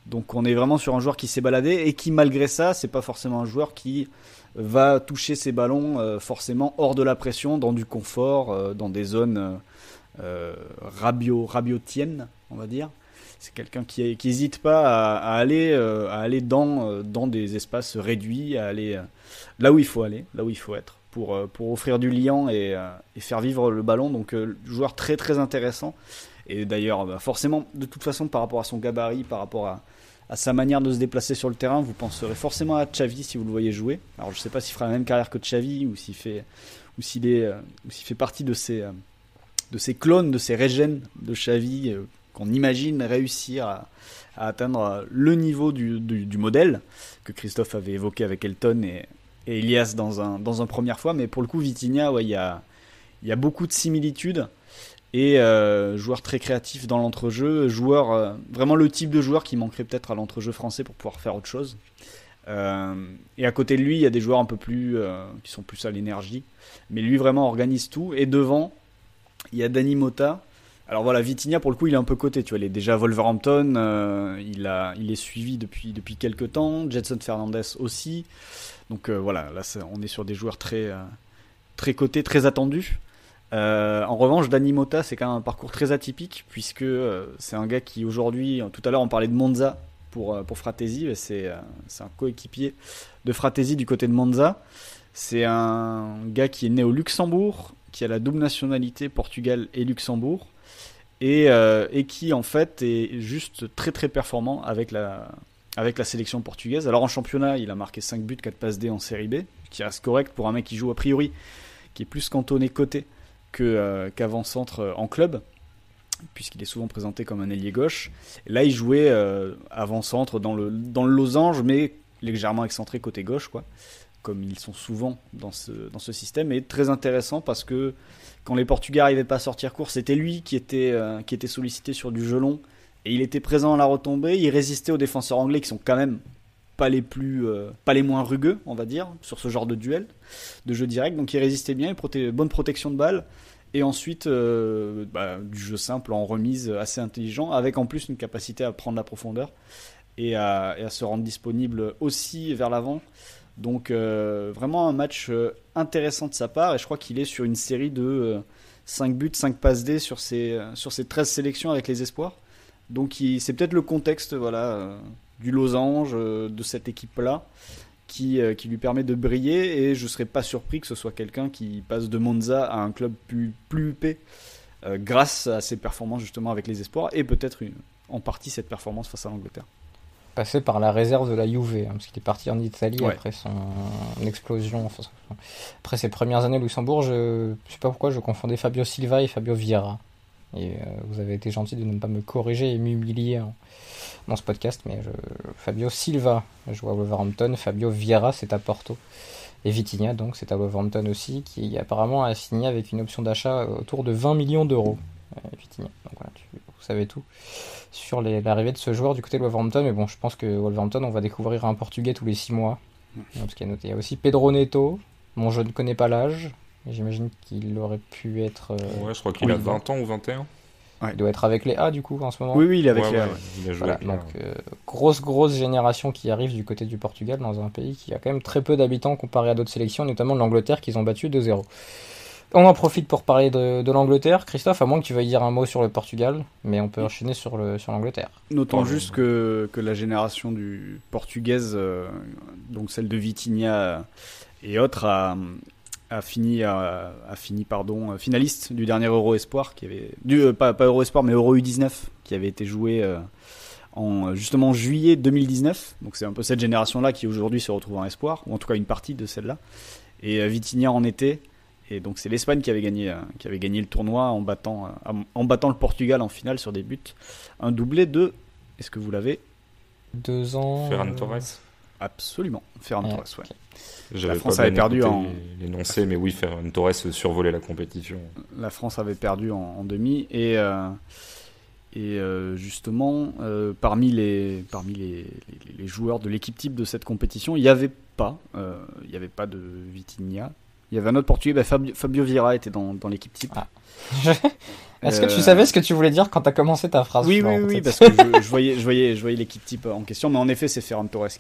S4: Donc on est vraiment sur un joueur qui s'est baladé et qui malgré ça, c'est pas forcément un joueur qui va toucher ses ballons forcément hors de la pression, dans du confort, dans des zones rabiotiennes, on va dire. C'est quelqu'un qui n'hésite pas à aller dans des espaces réduits, à aller là où il faut aller, là où il faut être, pour offrir du liant et faire vivre le ballon. Donc joueur très très intéressant. Et d'ailleurs, forcément, de toute façon, par rapport à son gabarit, par rapport à sa manière de se déplacer sur le terrain, vous penserez forcément à Xavi si vous le voyez jouer. Alors je ne sais pas s'il fera la même carrière que Xavi ou s'il fait partie de ces clones, de ces régènes de Xavi qu'on imagine réussir à atteindre le niveau du modèle que Christophe avait évoqué avec Elton et Elias dans un première fois. Mais pour le coup, Vitinha, ouais, il y a beaucoup de similitudes. Et joueur très créatif dans l'entrejeu, vraiment le type de joueur qui manquerait peut-être à l'entrejeu français pour pouvoir faire autre chose. Et à côté de lui, il y a des joueurs un peu plus qui sont plus à l'énergie, mais lui vraiment organise tout. Et devant, il y a Dani Mota. Alors voilà, Vitinha pour le coup, il est un peu coté. Tu vois, il est déjà à Wolverhampton, il est suivi depuis quelques temps. Jetson Fernandez aussi. Donc voilà, là on est sur des joueurs très très cotés, très attendus. En revanche, Dani Mota, c'est quand même un parcours très atypique puisque c'est un gars qui aujourd'hui, tout à l'heure on parlait de Monza pour Fratesi, c'est un coéquipier de Fratesi du côté de Monza. C'est un gars qui est né au Luxembourg, qui a la double nationalité Portugal et Luxembourg et qui en fait est juste très très performant avec la sélection portugaise. Alors en championnat, il a marqué 5 buts, 4 passes D en série B, qui reste correct pour un mec qui joue a priori, qui est plus cantonné côté qu'avant-centre en club, puisqu'il est souvent présenté comme un ailier gauche. Et là, il jouait avant-centre dans le losange, mais légèrement excentré côté gauche, quoi, comme ils sont souvent dans ce système. Et très intéressant parce que quand les Portugais n'arrivaient pas à sortir court, c'était lui qui était sollicité sur du jeu long, et il était présent à la retombée. Il résistait aux défenseurs anglais qui sont quand même pas les moins rugueux, on va dire, sur ce genre de duel, de jeu direct. Donc il résistait bien, bonne protection de balle. Et ensuite, du jeu simple en remise assez intelligent, avec en plus une capacité à prendre la profondeur et à se rendre disponible aussi vers l'avant. Donc vraiment un match intéressant de sa part. Et je crois qu'il est sur une série de 5 buts, 5 passes D sur ses 13 sélections avec les espoirs. Donc c'est peut-être le contexte du losange de cette équipe-là qui lui permet de briller, et je ne serais pas surpris que ce soit quelqu'un qui passe de Monza à un club plus huppé grâce à ses performances justement avec les espoirs, et peut-être en partie cette performance face à l'Angleterre.
S2: Passé par la réserve de la Juve, parce qu'il est parti en Italie après son explosion, après ses premières années au Luxembourg. Je sais pas pourquoi je confondais Fabio Silva et Fabio Vieira. Et vous avez été gentil de ne pas me corriger et m'humilier dans ce podcast, mais Fabio Silva joue à Wolverhampton, Fabio Vieira c'est à Porto, et Vitinha donc c'est à Wolverhampton aussi, qui apparemment a signé avec une option d'achat autour de 20 millions d'euros. Vitinha. Donc voilà, vous savez tout sur l'arrivée de ce joueur du côté de Wolverhampton. Mais bon, je pense que Wolverhampton, on va découvrir un Portugais tous les 6 mois, parce qu'il y a noté. Il y a aussi Pedro Neto, dont je ne connais pas l'âge, mais j'imagine qu'il aurait pu être
S3: ouais, je crois qu'il a 20 ans ou 21.
S2: Ouais. Il doit être avec les A du coup en ce moment.
S4: Oui, il est avec les A.
S3: Il a joué
S2: voilà,
S3: avec
S2: donc grosse génération qui arrive du côté du Portugal, dans un pays qui a quand même très peu d'habitants comparé à d'autres sélections, notamment l'Angleterre qu'ils ont battu 2-0. On en profite pour parler de l'Angleterre. Christophe, à moins que tu veuilles dire un mot sur le Portugal, mais on peut enchaîner sur l'Angleterre.
S4: Notons juste que la génération portugaise, donc celle de Vitinha et autres, a fini finaliste du dernier Euro Espoir, pas Euro Espoir mais Euro U19, qui avait été joué justement en juillet 2019. Donc c'est un peu cette génération-là qui aujourd'hui se retrouve en Espoir, ou en tout cas une partie de celle-là. Et Vitinha en était. Et donc c'est l'Espagne qui avait gagné le tournoi en battant le Portugal en finale sur des buts. Un doublé de, est-ce que vous l'avez?
S2: 2 ans.
S3: Ferran Torres.
S4: Absolument, Ferran Torres, ouais.
S2: Okay.
S3: J'avais
S4: la France
S3: pas
S4: avait
S3: bien
S4: perdu
S3: l'énoncé, mais oui, Ferran Torres survolait la compétition.
S4: La France avait perdu en demi, et justement parmi les joueurs de l'équipe type de cette compétition, il n'y avait pas de Vitinha. Il y avait un autre Portugais, Fabio Vieira était dans l'équipe type.
S2: Ah. Est-ce que tu savais ce que tu voulais dire quand tu as commencé ta phrase?
S4: Oui, parce que je voyais l'équipe type en question, mais en effet c'est Ferran Torres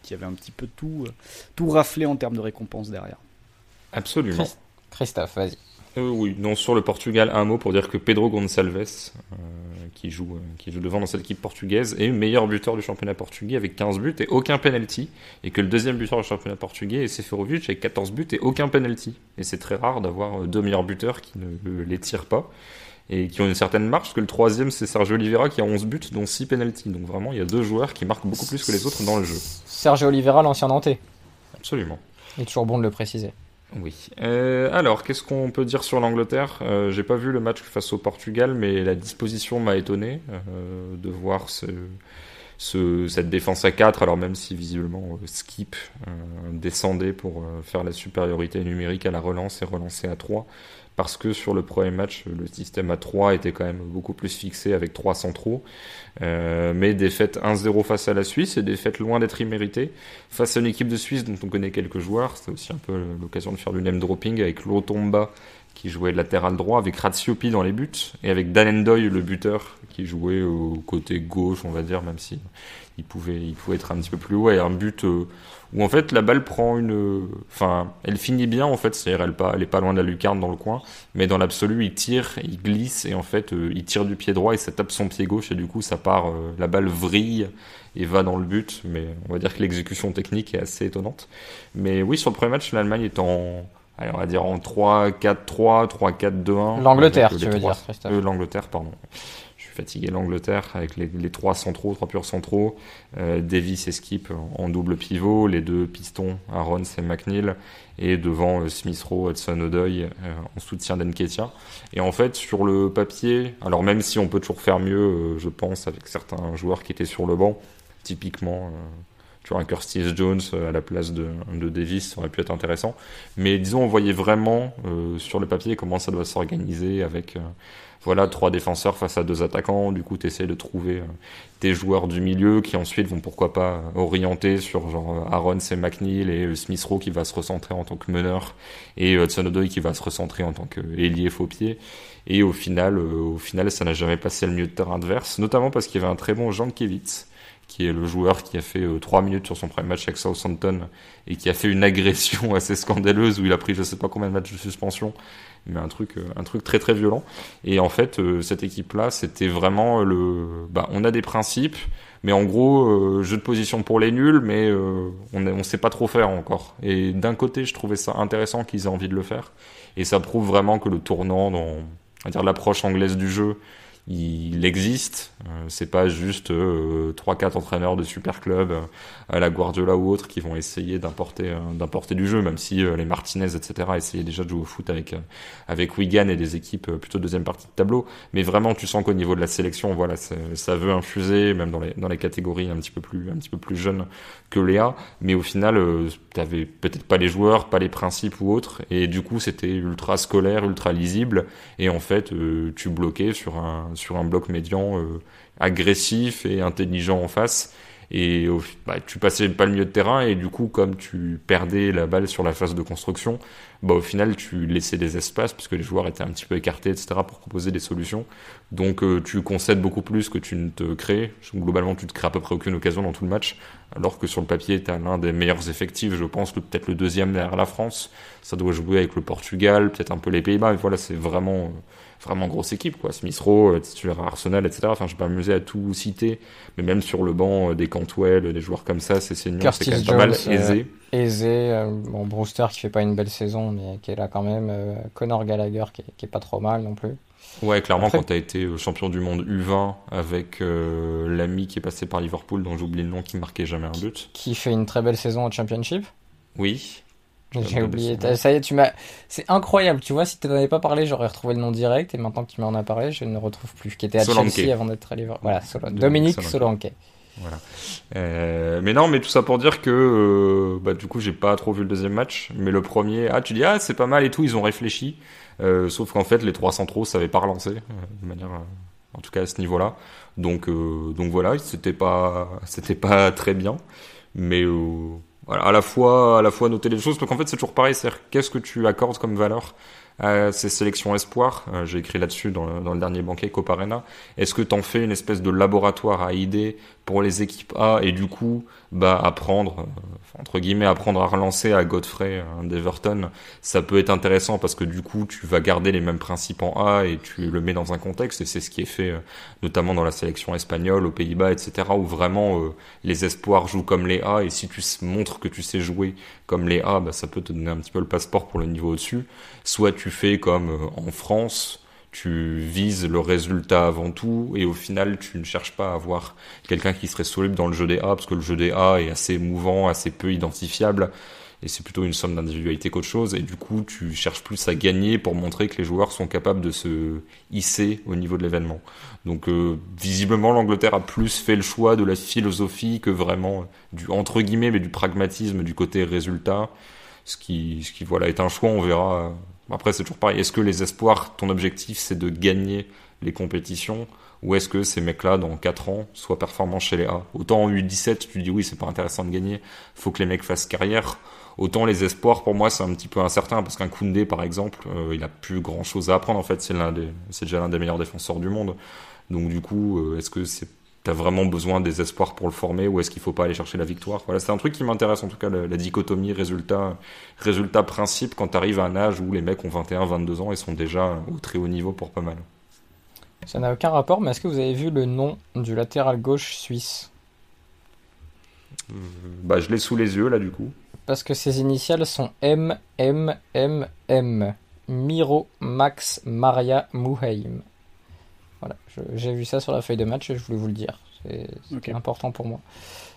S4: qui avait un petit peu tout raflé en termes de récompense derrière.
S3: Absolument.
S2: Christophe, vas-y.
S3: Oui, non, sur le Portugal, un mot pour dire que Pedro Gonçalves, qui joue devant dans cette équipe portugaise, est meilleur buteur du championnat portugais avec 15 buts et aucun penalty, et que le deuxième buteur du championnat portugais est Seferovic avec 14 buts et aucun penalty. Et c'est très rare d'avoir 2 meilleurs buteurs qui ne les tirent pas et qui ont une certaine marge, parce que le troisième c'est Sergio Oliveira qui a 11 buts dont 6 penalty. Donc vraiment il y a 2 joueurs qui marquent beaucoup plus que les autres dans le jeu.
S2: Sergio Oliveira, l'ancien Nantais.
S3: Absolument.
S2: Il est toujours bon de le préciser.
S3: Oui. Alors, qu'est-ce qu'on peut dire sur l'Angleterre? J'ai pas vu le match face au Portugal, mais la disposition m'a étonné de voir cette défense à 4, alors même si visiblement Skip descendait pour faire la supériorité numérique à la relance et relancer à 3. Parce que sur le premier match, le système à 3 était quand même beaucoup plus fixé avec 3 centraux. Mais défaite 1-0 face à la Suisse, et défaite loin d'être imméritée face à une équipe de Suisse dont on connaît quelques joueurs. C'était aussi un peu l'occasion de faire du name dropping avec Lotomba qui jouait latéral droit, avec Ratsiopi dans les buts, et avec Dan Ndoye le buteur qui jouait au côté gauche, on va dire, même si il pouvait être un petit peu plus haut, et un but où en fait la balle prend elle finit bien en fait, c'est-à-dire elle est pas loin de la lucarne dans le coin, mais dans l'absolu il tire, il glisse, et en fait il tire du pied droit et ça tape son pied gauche, et du coup ça part, la balle vrille et va dans le but, mais on va dire que l'exécution technique est assez étonnante. Mais oui, sur le premier match, l'Allemagne est on va dire en 3-4-3, 3-4-2-1.
S2: L'Angleterre, tu veux dire, Christophe.
S3: L'Angleterre, pardon. Je suis fatigué, l'Angleterre, avec les 3 purs centraux, Davis et Skip en double pivot, les 2 pistons, Arons et McNeil, et devant Smith Rowe, Hudson-Odoi en soutien d'Nketiah. Et en fait, sur le papier, alors même si on peut toujours faire mieux, je pense, avec certains joueurs qui étaient sur le banc, typiquement Tu auras Curtis Jones à la place de Davis, ça aurait pu être intéressant. Mais disons, on voyait vraiment sur le papier comment ça doit s'organiser avec voilà 3 défenseurs face à 2 attaquants. Du coup, tu essaies de trouver tes joueurs du milieu qui ensuite vont pourquoi pas orienter sur genre Aaron et McNeil et Smith Rowe qui va se recentrer en tant que meneur et Hudson-Odoi qui va se recentrer en tant qu'ailier faux pied. Et au final, ça n'a jamais passé le milieu de terrain adverse, notamment parce qu'il y avait un très bon Jankiewicz, qui est le joueur qui a fait 3 minutes sur son premier match avec Southampton et qui a fait une agression assez scandaleuse où il a pris je sais pas combien de matchs de suspension, mais un truc très très violent. Et en fait, cette équipe-là, c'était vraiment on a des principes, mais en gros, jeu de position pour les nuls, mais on sait pas trop faire encore. Et d'un côté, je trouvais ça intéressant qu'ils aient envie de le faire, et ça prouve vraiment que le tournant dans, on va dire, l'approche anglaise du jeu, il existe. C'est pas juste 3-4 entraîneurs de super clubs à la Guardiola ou autres qui vont essayer d'importer du jeu, même si les Martinez etc essayaient déjà de jouer au foot avec Wigan et des équipes plutôt deuxième partie de tableau. Mais vraiment, tu sens qu'au niveau de la sélection, voilà, ça veut infuser même dans les catégories un petit peu plus jeunes que Léa. Mais au final, t'avais peut-être pas les joueurs, pas les principes ou autres, et du coup c'était ultra scolaire, ultra lisible, et en fait tu bloquais sur un bloc médian agressif et intelligent en face, et tu passais pas le milieu de terrain, et du coup comme tu perdais la balle sur la phase de construction, au final tu laissais des espaces parce que les joueurs étaient un petit peu écartés etc pour proposer des solutions, donc tu concèdes beaucoup plus que tu ne te crées. Globalement tu te crées à peu près aucune occasion dans tout le match, alors que sur le papier t'as l'un des meilleurs effectifs, je pense, peut-être le deuxième derrière la France. Ça doit jouer avec le Portugal, peut-être un peu les Pays-Bas, mais voilà, c'est vraiment grosse équipe, quoi. Smith Rowe, titulaire à Arsenal, etc. Enfin, je vais pas m'amuser à tout citer, mais même sur le banc, des Cantwell, des joueurs comme ça, c'est senior, c'est quand même pas mal aisé.
S2: Brewster qui fait pas une belle saison, mais qui est là quand même. Connor Gallagher qui est pas trop mal non plus.
S3: Ouais, clairement, après, quand t'as été champion du monde U20 avec l'ami qui est passé par Liverpool, dont j'oublie le nom, qui marquait jamais un but.
S2: Qui fait une très belle saison au Championship.
S3: Oui.
S2: J'ai oublié. Ça y est, c'est incroyable. Tu vois, si tu n'en avais pas parlé, j'aurais retrouvé le nom direct. Et maintenant que tu m'en as parlé, je ne le retrouve plus. Qui était à
S3: Solanke.
S2: Chelsea avant d'être à Liverpool. Voilà, Dominique Solanke.
S3: Voilà. Mais non, mais tout ça pour dire que du coup, j'ai pas trop vu le deuxième match. Mais le premier, tu dis c'est pas mal et tout. Ils ont réfléchi. Sauf qu'en fait, les 3 centraux savaient pas relancer de manière, en tout cas à ce niveau-là. Donc voilà, c'était pas très bien. Mais voilà, à la fois noter les choses, parce qu'en fait c'est toujours pareil, c'est-à-dire qu'est-ce que tu accordes comme valeur à ces sélections espoirs. J'ai écrit là-dessus dans le dernier banquet Coparena. Est-ce que t'en fais une espèce de laboratoire à idées pour les équipes A, et du coup apprendre entre guillemets apprendre à relancer à Godfrey d'Everton, ça peut être intéressant parce que du coup tu vas garder les mêmes principes en A et tu le mets dans un contexte, et c'est ce qui est fait notamment dans la sélection espagnole, aux Pays-Bas, etc., où vraiment les espoirs jouent comme les A, et si tu montres que tu sais jouer comme les A, ça peut te donner un petit peu le passeport pour le niveau au-dessus. Soit tu fais comme en France, tu vises le résultat avant tout, et au final tu ne cherches pas à avoir quelqu'un qui serait soluble dans le jeu des A, parce que le jeu des A est assez mouvant, assez peu identifiable, et c'est plutôt une somme d'individualité qu'autre chose, et du coup tu cherches plus à gagner pour montrer que les joueurs sont capables de se hisser au niveau de l'événement. Donc visiblement l'Angleterre a plus fait le choix de la philosophie que vraiment du entre guillemets, mais du pragmatisme du côté résultat, ce qui voilà est un choix, on verra. Après, c'est toujours pareil. Est-ce que les espoirs, ton objectif, c'est de gagner les compétitions, ou est-ce que ces mecs-là, dans 4 ans, soient performants chez les A? Autant en U17, tu dis oui, c'est pas intéressant de gagner, faut que les mecs fassent carrière. Autant les espoirs, pour moi, c'est un petit peu incertain, parce qu'un Koundé, par exemple, il a plus grand-chose à apprendre. En fait, c'est déjà l'un des meilleurs défenseurs du monde. Donc du coup, est-ce que t'as vraiment besoin des espoirs pour le former, ou est-ce qu'il faut pas aller chercher la victoire? Voilà, c'est un truc qui m'intéresse, en tout cas, la dichotomie résultat-principe, quand t'arrives à un âge où les mecs ont 21, 22 ans et sont déjà au très haut niveau pour pas mal.
S2: Ça n'a aucun rapport, mais est-ce que vous avez vu le nom du latéral gauche suisse?
S3: Je l'ai sous les yeux, là, du coup.
S2: Parce que ses initiales sont MMMM. Miro Max Maria Muheim. Voilà, j'ai vu ça sur la feuille de match et je voulais vous le dire. C'est important pour moi.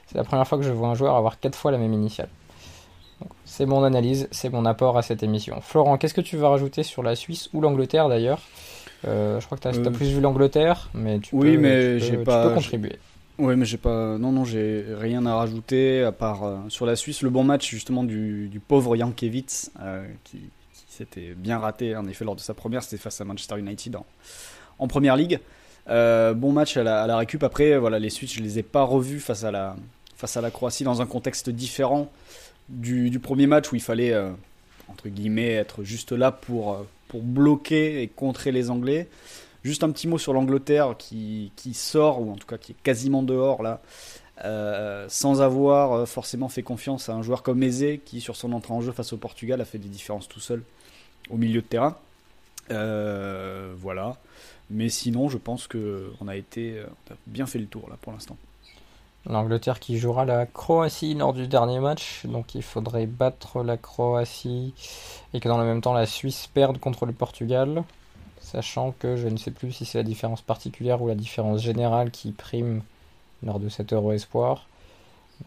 S2: C'est la première fois que je vois un joueur avoir 4 fois la même initiale. Donc, c'est mon analyse, c'est mon apport à cette émission. Florent, qu'est-ce que tu vas rajouter sur la Suisse ou l'Angleterre d'ailleurs? Je crois que tu as plus vu l'Angleterre, mais tu peux contribuer.
S4: Ouais, mais j'ai rien à rajouter à part sur la Suisse, le bon match justement du pauvre Jankiewicz qui s'était bien raté en effet lors de sa première, c'était face à Manchester United en première ligue. Bon match à la récup. Après, voilà, les Suisses, je les ai pas revus face à la Croatie dans un contexte différent du premier match où il fallait entre guillemets être juste là pour bloquer et contrer les Anglais. Juste un petit mot sur l'Angleterre qui sort, ou en tout cas qui est quasiment dehors là, sans avoir forcément fait confiance à un joueur comme Eze qui, sur son entrée en jeu face au Portugal, a fait des différences tout seul au milieu de terrain. Voilà. Mais sinon, je pense qu'on a bien fait le tour là pour l'instant.
S2: L'Angleterre qui jouera la Croatie lors du dernier match, donc il faudrait battre la Croatie et que dans le même temps la Suisse perde contre le Portugal, sachant que je ne sais plus si c'est la différence particulière ou la différence générale qui prime lors de cet Euro Espoir.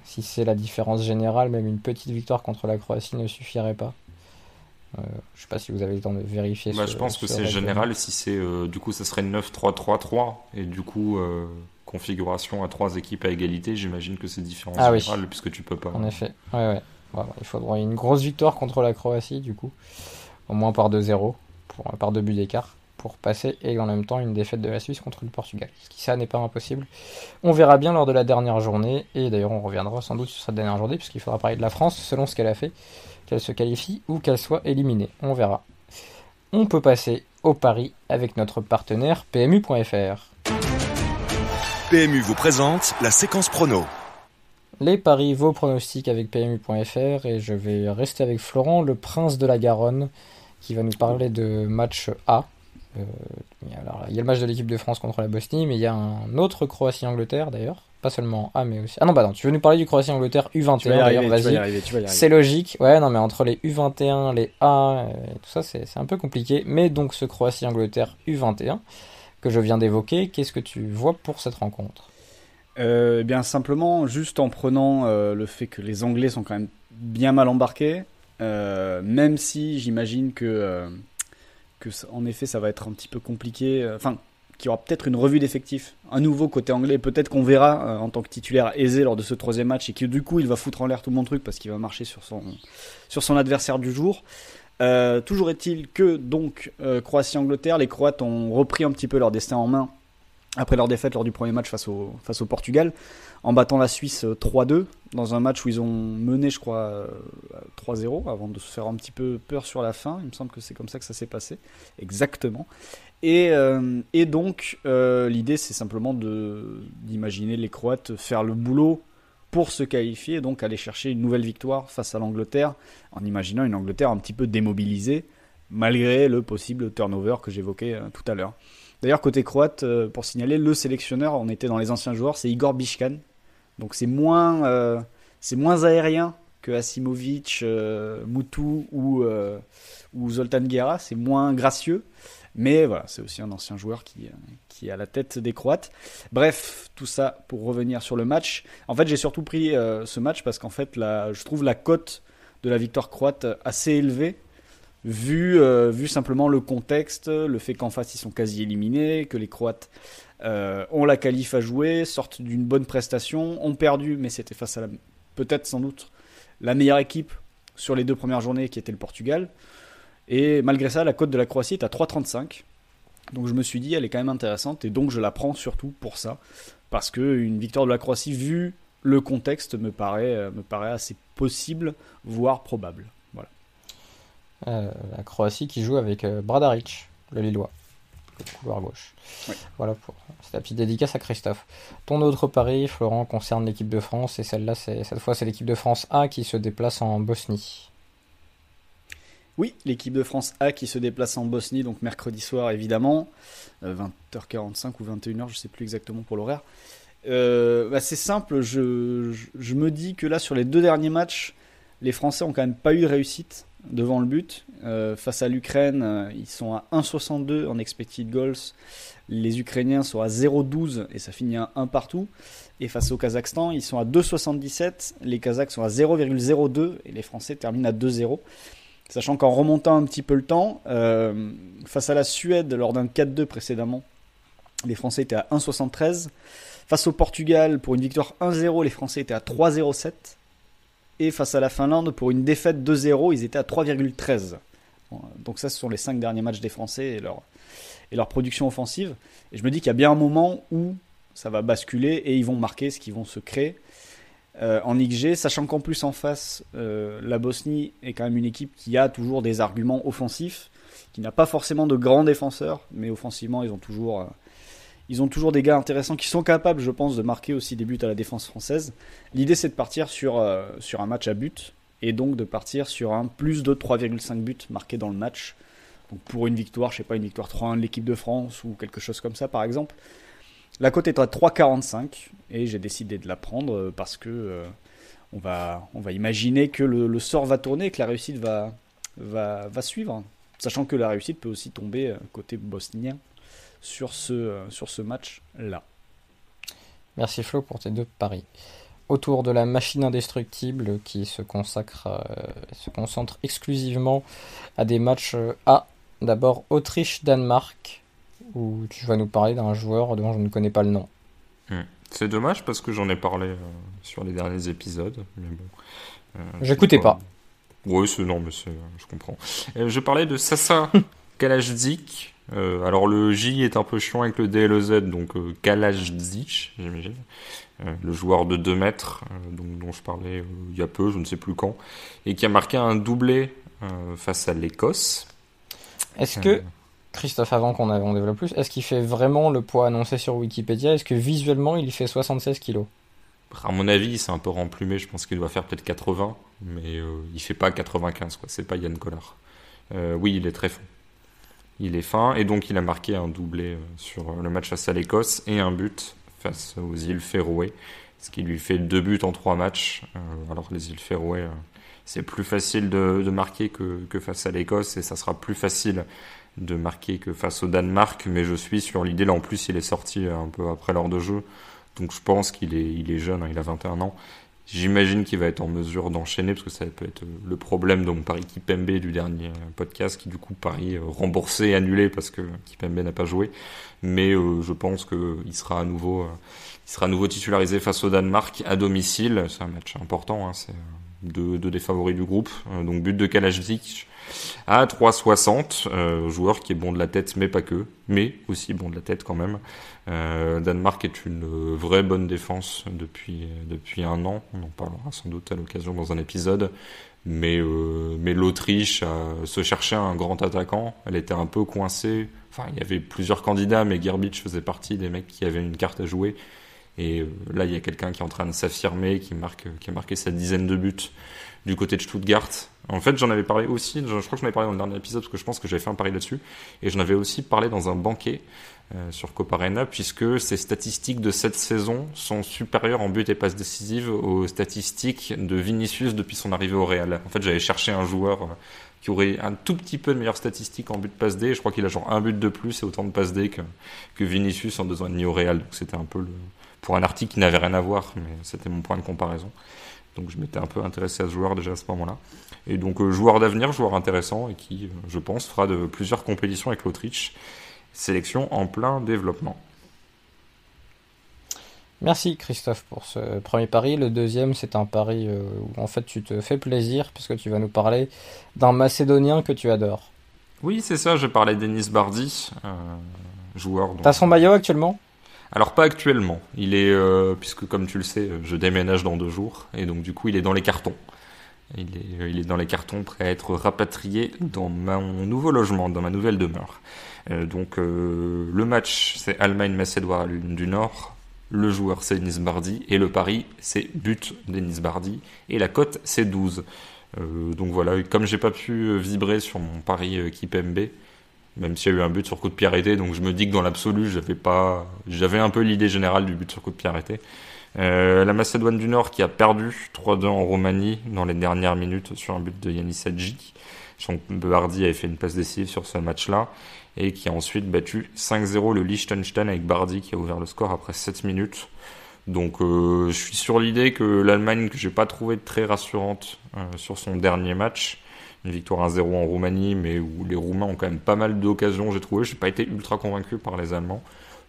S2: Si c'est la différence générale, même une petite victoire contre la Croatie ne suffirait pas. Je ne sais pas si vous avez le temps de vérifier.
S3: Je pense que c'est général. Si c'est du coup, ça serait 9-3-3-3 et du coup configuration à 3 équipes à égalité. J'imagine que c'est différent général puisque tu peux pas.
S2: En effet, ouais. Voilà, il faudra une grosse victoire contre la Croatie du coup, au moins par 2-0, par 2 buts d'écart, pour passer, et en même temps une défaite de la Suisse contre le Portugal. Ce qui, ça, n'est pas impossible. On verra bien lors de la dernière journée, et d'ailleurs on reviendra sans doute sur cette dernière journée, puisqu'il faudra parler de la France selon ce qu'elle a fait, qu'elle se qualifie ou qu'elle soit éliminée. On verra. On peut passer au pari avec notre partenaire PMU.fr.
S1: PMU vous présente la séquence prono.
S2: Les paris, vos pronostics avec PMU.fr, et je vais rester avec Florent, le prince de la Garonne, qui va nous parler de match A. Alors, il y a le match de l'équipe de France contre la Bosnie, mais il y a un autre Croatie-Angleterre d'ailleurs. Pas seulement A, mais aussi... Ah non, tu veux nous parler du Croatie-Angleterre U21 d'ailleurs, vas-y.
S4: Tu vas y arriver.
S2: C'est logique. Ouais, non, mais entre les U21, les A, et tout ça, c'est un peu compliqué. Mais donc, ce Croatie-Angleterre U21, que je viens d'évoquer, qu'est-ce que tu vois pour cette rencontre ?
S4: Bien simplement, juste en prenant le fait que les Anglais sont quand même bien mal embarqués, même si j'imagine que en effet ça va être un petit peu compliqué, qu'il y aura peut-être une revue d'effectifs à nouveau côté anglais, peut-être qu'on verra en tant que titulaire Eze lors de ce troisième match et que du coup il va foutre en l'air tout mon truc parce qu'il va marcher sur son adversaire du jour. Toujours est-il que donc Croatie-Angleterre, les Croates ont repris un petit peu leur destin en main après leur défaite lors du premier match face au Portugal, en battant la Suisse 3-2, dans un match où ils ont mené, je crois, 3-0, avant de se faire un petit peu peur sur la fin. Il me semble que c'est comme ça que ça s'est passé. Exactement. Et donc, l'idée, c'est simplement d'imaginer les Croates faire le boulot pour se qualifier, et donc aller chercher une nouvelle victoire face à l'Angleterre, en imaginant une Angleterre un petit peu démobilisée, malgré le possible turnover que j'évoquais tout à l'heure. D'ailleurs, côté croate, pour signaler, le sélectionneur, on était dans les anciens joueurs, c'est Igor Bišćan. Donc c'est moins aérien que Asimovic, Mutu ou Zoltan Guerra. C'est moins gracieux. Mais voilà, c'est aussi un ancien joueur qui est à la tête des Croates. Bref, tout ça pour revenir sur le match. En fait, j'ai surtout pris ce match parce qu'en fait, je trouve la cote de la victoire croate assez élevée. Vu simplement le contexte, le fait qu'en face ils sont quasi éliminés, que les Croates ont la qualif à jouer, sortent d'une bonne prestation, ont perdu, mais c'était face à peut-être sans doute la meilleure équipe sur les 2 premières journées qui était le Portugal. Et malgré ça, la cote de la Croatie est à 3,35. Donc je me suis dit, elle est quand même intéressante, et donc je la prends surtout pour ça, parce qu'une victoire de la Croatie, vu le contexte, me paraît assez possible, voire probable.
S2: La Croatie qui joue avec Bradarić, le Lillois, le couloir gauche. Oui. Voilà, c'est la petite dédicace à Christophe. Ton autre pari, Florent, concerne l'équipe de France, et cette fois c'est l'équipe de France A qui se déplace en Bosnie.
S4: Oui, l'équipe de France A qui se déplace en Bosnie, donc mercredi soir évidemment, 20h45 ou 21h, je ne sais plus exactement pour l'horaire. C'est simple, je me dis que là sur les 2 derniers matchs, les Français ont quand même pas eu de réussite devant le but. Face à l'Ukraine, ils sont à 1,62 en expected goals. Les Ukrainiens sont à 0,12 et ça finit à 1 partout. Et face au Kazakhstan, ils sont à 2,77. Les Kazakhs sont à 0,02 et les Français terminent à 2,0. Sachant qu'en remontant un petit peu le temps, face à la Suède lors d'un 4-2 précédemment, les Français étaient à 1,73. Face au Portugal, pour une victoire 1-0, les Français étaient à 3,07. Et face à la Finlande, pour une défaite 2-0, ils étaient à 3,13. Donc ça, ce sont les 5 derniers matchs des Français et leur production offensive. Et je me dis qu'il y a bien un moment où ça va basculer et ils vont marquer ce qu'ils vont se créer en Ligue G, sachant qu'en plus en face, la Bosnie est quand même une équipe qui a toujours des arguments offensifs, qui n'a pas forcément de grands défenseurs, mais offensivement, ils ont toujours des gars intéressants qui sont capables, je pense, de marquer aussi des buts à la défense française. L'idée, c'est de partir sur un match à but, et donc de partir sur un plus de 3,5 buts marqués dans le match. Donc pour une victoire, je sais pas, une victoire 3-1 de l'équipe de France, ou quelque chose comme ça, par exemple. La cote est à 3,45, et j'ai décidé de la prendre parce que on va imaginer que le sort va tourner et que la réussite va suivre. Sachant que la réussite peut aussi tomber côté bosnien sur ce match-là.
S2: Merci Flo pour tes 2 paris. Autour de la machine indestructible qui se concentre exclusivement à des matchs A. D'abord Autriche-Danemark, où tu vas nous parler d'un joueur dont je ne connais pas le nom.
S3: C'est dommage parce que j'en ai parlé sur les derniers épisodes. Mais bon,
S2: j'écoutais pas.
S3: Oui, je comprends. Je parlais de Sasa Kalajdzic. Alors le J est un peu chiant avec le D et le Z, donc Kalajdzic, j'imagine. Le joueur de 2 mètres, dont je parlais il y a peu, je ne sais plus quand, et qui a marqué un doublé face à l'Écosse.
S2: Est-ce que, Christophe, avant qu'on développe plus, est-ce qu'il fait vraiment le poids annoncé sur Wikipédia ? Est-ce que visuellement il fait 76 kilos ?
S3: À mon avis, c'est un peu remplumé, je pense qu'il doit faire peut-être 80, mais il fait pas 95, quoi. C'est pas Yann Collard. Oui, il est très fin. Il est fin, et donc il a marqué un doublé sur le match face à l'Écosse et un but face aux îles Féroé, ce qui lui fait 2 buts en 3 matchs. Alors les îles Féroé, c'est plus facile de marquer que face à l'Écosse, et ça sera plus facile de marquer que face au Danemark, mais je suis sur l'idée, là en plus il est sorti un peu après l'heure de jeu, donc je pense qu'il est jeune, hein, il a 21 ans. J'imagine qu'il va être en mesure d'enchaîner, parce que ça peut être le problème de mon pari Kipembe du dernier podcast, qui du coup pari remboursé et annulé parce que Kipembe n'a pas joué. Mais je pense qu'il sera à nouveau titularisé face au Danemark à domicile. C'est un match important, hein, c'est deux des favoris du groupe. Donc but de Kalajdzic à 3,60, joueur qui est bon de la tête, mais pas que, mais aussi bon de la tête quand même. Danemark est une vraie bonne défense depuis un an. On en parlera sans doute à l'occasion dans un épisode. Mais l'Autriche se cherchait un grand attaquant. Elle était un peu coincée. Enfin, il y avait plusieurs candidats, mais Gerbic faisait partie des mecs qui avaient une carte à jouer. Et là, il y a quelqu'un qui est en train de s'affirmer, qui a marqué sa 10aine de buts du côté de Stuttgart. En fait, j'en avais parlé aussi, je crois que j'en avais parlé dans le dernier épisode, parce que je pense que j'avais fait un pari là-dessus. Et j'en avais aussi parlé dans un banquet sur Coparena, puisque ses statistiques de cette saison sont supérieures en buts et passes décisives aux statistiques de Vinicius depuis son arrivée au Real. En fait, j'avais cherché un joueur qui aurait un tout petit peu de meilleures statistiques en but passe D. Je crois qu'il a genre un but de plus et autant de passes D que Vinicius en 2 ans et demi au Real. Donc c'était un peu pour un article qui n'avait rien à voir, mais c'était mon point de comparaison. Donc je m'étais un peu intéressé à ce joueur déjà à ce moment-là. Et donc joueur d'avenir, joueur intéressant, et qui, je pense, fera de plusieurs compétitions avec l'Autriche. Sélection en plein développement.
S2: Merci Christophe pour ce premier pari. Le deuxième, c'est un pari où en fait tu te fais plaisir, puisque tu vas nous parler d'un Macédonien que tu adores.
S3: Oui, c'est ça, je parlais d'Enis Bardi, joueur...
S2: T'as son maillot actuellement ?
S3: Alors pas actuellement, il est, puisque comme tu le sais, je déménage dans 2 jours, et donc du coup il est dans les cartons. Il est dans les cartons, prêt à être rapatrié dans mon nouveau logement, dans ma nouvelle demeure. Donc le match, c'est Allemagne-Macédoine du Nord, le joueur c'est Enis Bardi, et le pari c'est but d'Enis Bardi, et la cote c'est 12. Donc voilà, comme j'ai pas pu vibrer sur mon pari Kipembe, même s'il y a eu un but sur coup de pied arrêté, donc je me dis que dans l'absolu, j'avais un peu l'idée générale du but sur coup de pied arrêté. La Macédoine du Nord qui a perdu 3-2 en Roumanie dans les dernières minutes sur un but de Yanis Hadji. Bardi avait fait une passe décisive sur ce match-là, et qui a ensuite battu 5-0 le Liechtenstein avec Bardi qui a ouvert le score après 7 minutes. Donc je suis sur l'idée que l'Allemagne, que j'ai pas trouvé très rassurante sur son dernier match, une victoire 1-0 en Roumanie, mais où les Roumains ont quand même pas mal d'occasions, j'ai trouvé. J'ai pas été ultra convaincu par les Allemands.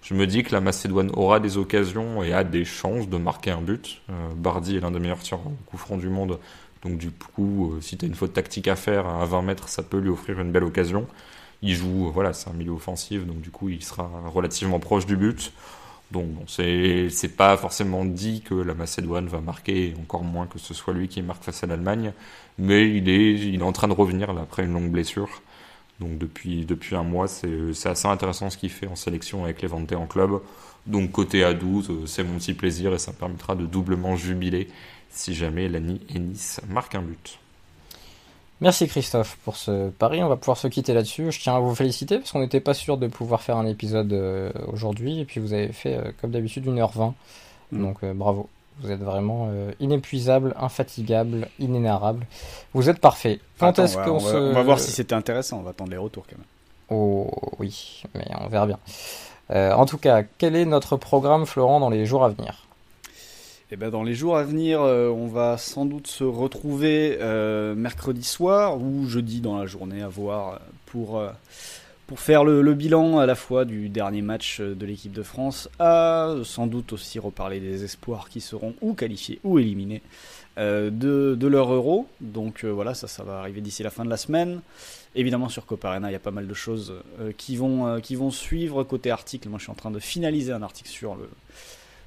S3: je me dis que la Macédoine aura des occasions et a des chances de marquer un but. Bardi est l'un des meilleurs tireurs au coup franc du monde, donc du coup, si tu as une faute tactique à faire à 20 mètres, ça peut lui offrir une belle occasion. Il joue, voilà, c'est un milieu offensif, donc du coup, il sera relativement proche du but. Donc bon, c'est pas forcément dit que la Macédoine va marquer, encore moins que ce soit lui qui marque face à l'Allemagne, mais il est en train de revenir là, après une longue blessure. Donc depuis un mois, c'est assez intéressant ce qu'il fait en sélection avec Levante en club. Donc côté A12, c'est mon petit plaisir et ça me permettra de doublement jubiler si jamais Lani et Nice marquent un but.
S2: Merci Christophe pour ce pari, on va pouvoir se quitter là-dessus. Je tiens à vous féliciter parce qu'on n'était pas sûr de pouvoir faire un épisode aujourd'hui et puis vous avez fait comme d'habitude 1h20, donc bravo. Vous êtes vraiment inépuisable, infatigable, inénarrable. Vous êtes parfait.
S4: On va voir si c'était intéressant, on va attendre les retours quand même.
S2: Oh oui, mais on verra bien. En tout cas, quel est notre programme, Florent, dans les jours à venir ?
S4: Eh ben, dans les jours à venir, on va sans doute se retrouver mercredi soir ou jeudi dans la journée à voir pour faire le bilan à la fois du dernier match de l'équipe de France, sans doute aussi reparler des espoirs qui seront ou qualifiés ou éliminés de leur Euro. Donc voilà, ça va arriver d'ici la fin de la semaine. Évidemment sur Copa Arena, il y a pas mal de choses qui vont suivre. Côté article, moi je suis en train de finaliser un article sur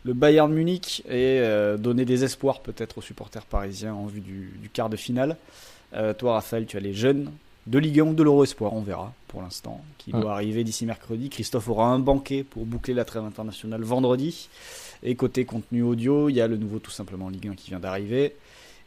S4: le Bayern Munich et donner des espoirs peut-être aux supporters parisiens en vue du quart de finale. Toi Raphaël, tu as les jeunes de Ligue 1 ou de l'Euro Espoir, on verra pour l'instant, qui doit arriver d'ici mercredi. Christophe aura un banquet pour boucler la trêve internationale vendredi. Et côté contenu audio, il y a le nouveau Tout Simplement Ligue 1 qui vient d'arriver.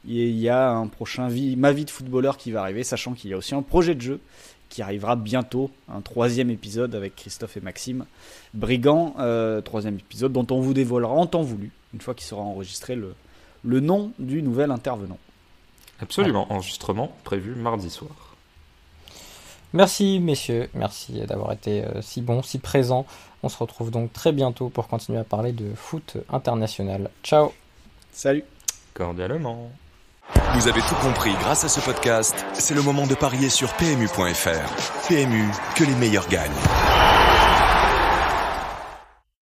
S4: Et il y a un prochain Ma vie de footballeur qui va arriver, sachant qu'il y a aussi un projet de jeu qui arrivera bientôt, un 3e épisode avec Christophe et Maxime Brigand, 3e épisode dont on vous dévoilera en temps voulu, une fois qu'il sera enregistré le nom du nouvel intervenant.
S3: Absolument, enregistrement prévu mardi soir.
S2: Merci messieurs, merci d'avoir été si bons, si présents. On se retrouve donc très bientôt pour continuer à parler de foot international. Ciao.
S4: Salut.
S3: Cordialement.
S1: Vous avez tout compris grâce à ce podcast. C'est le moment de parier sur PMU.fr. PMU, que les meilleurs gagnent.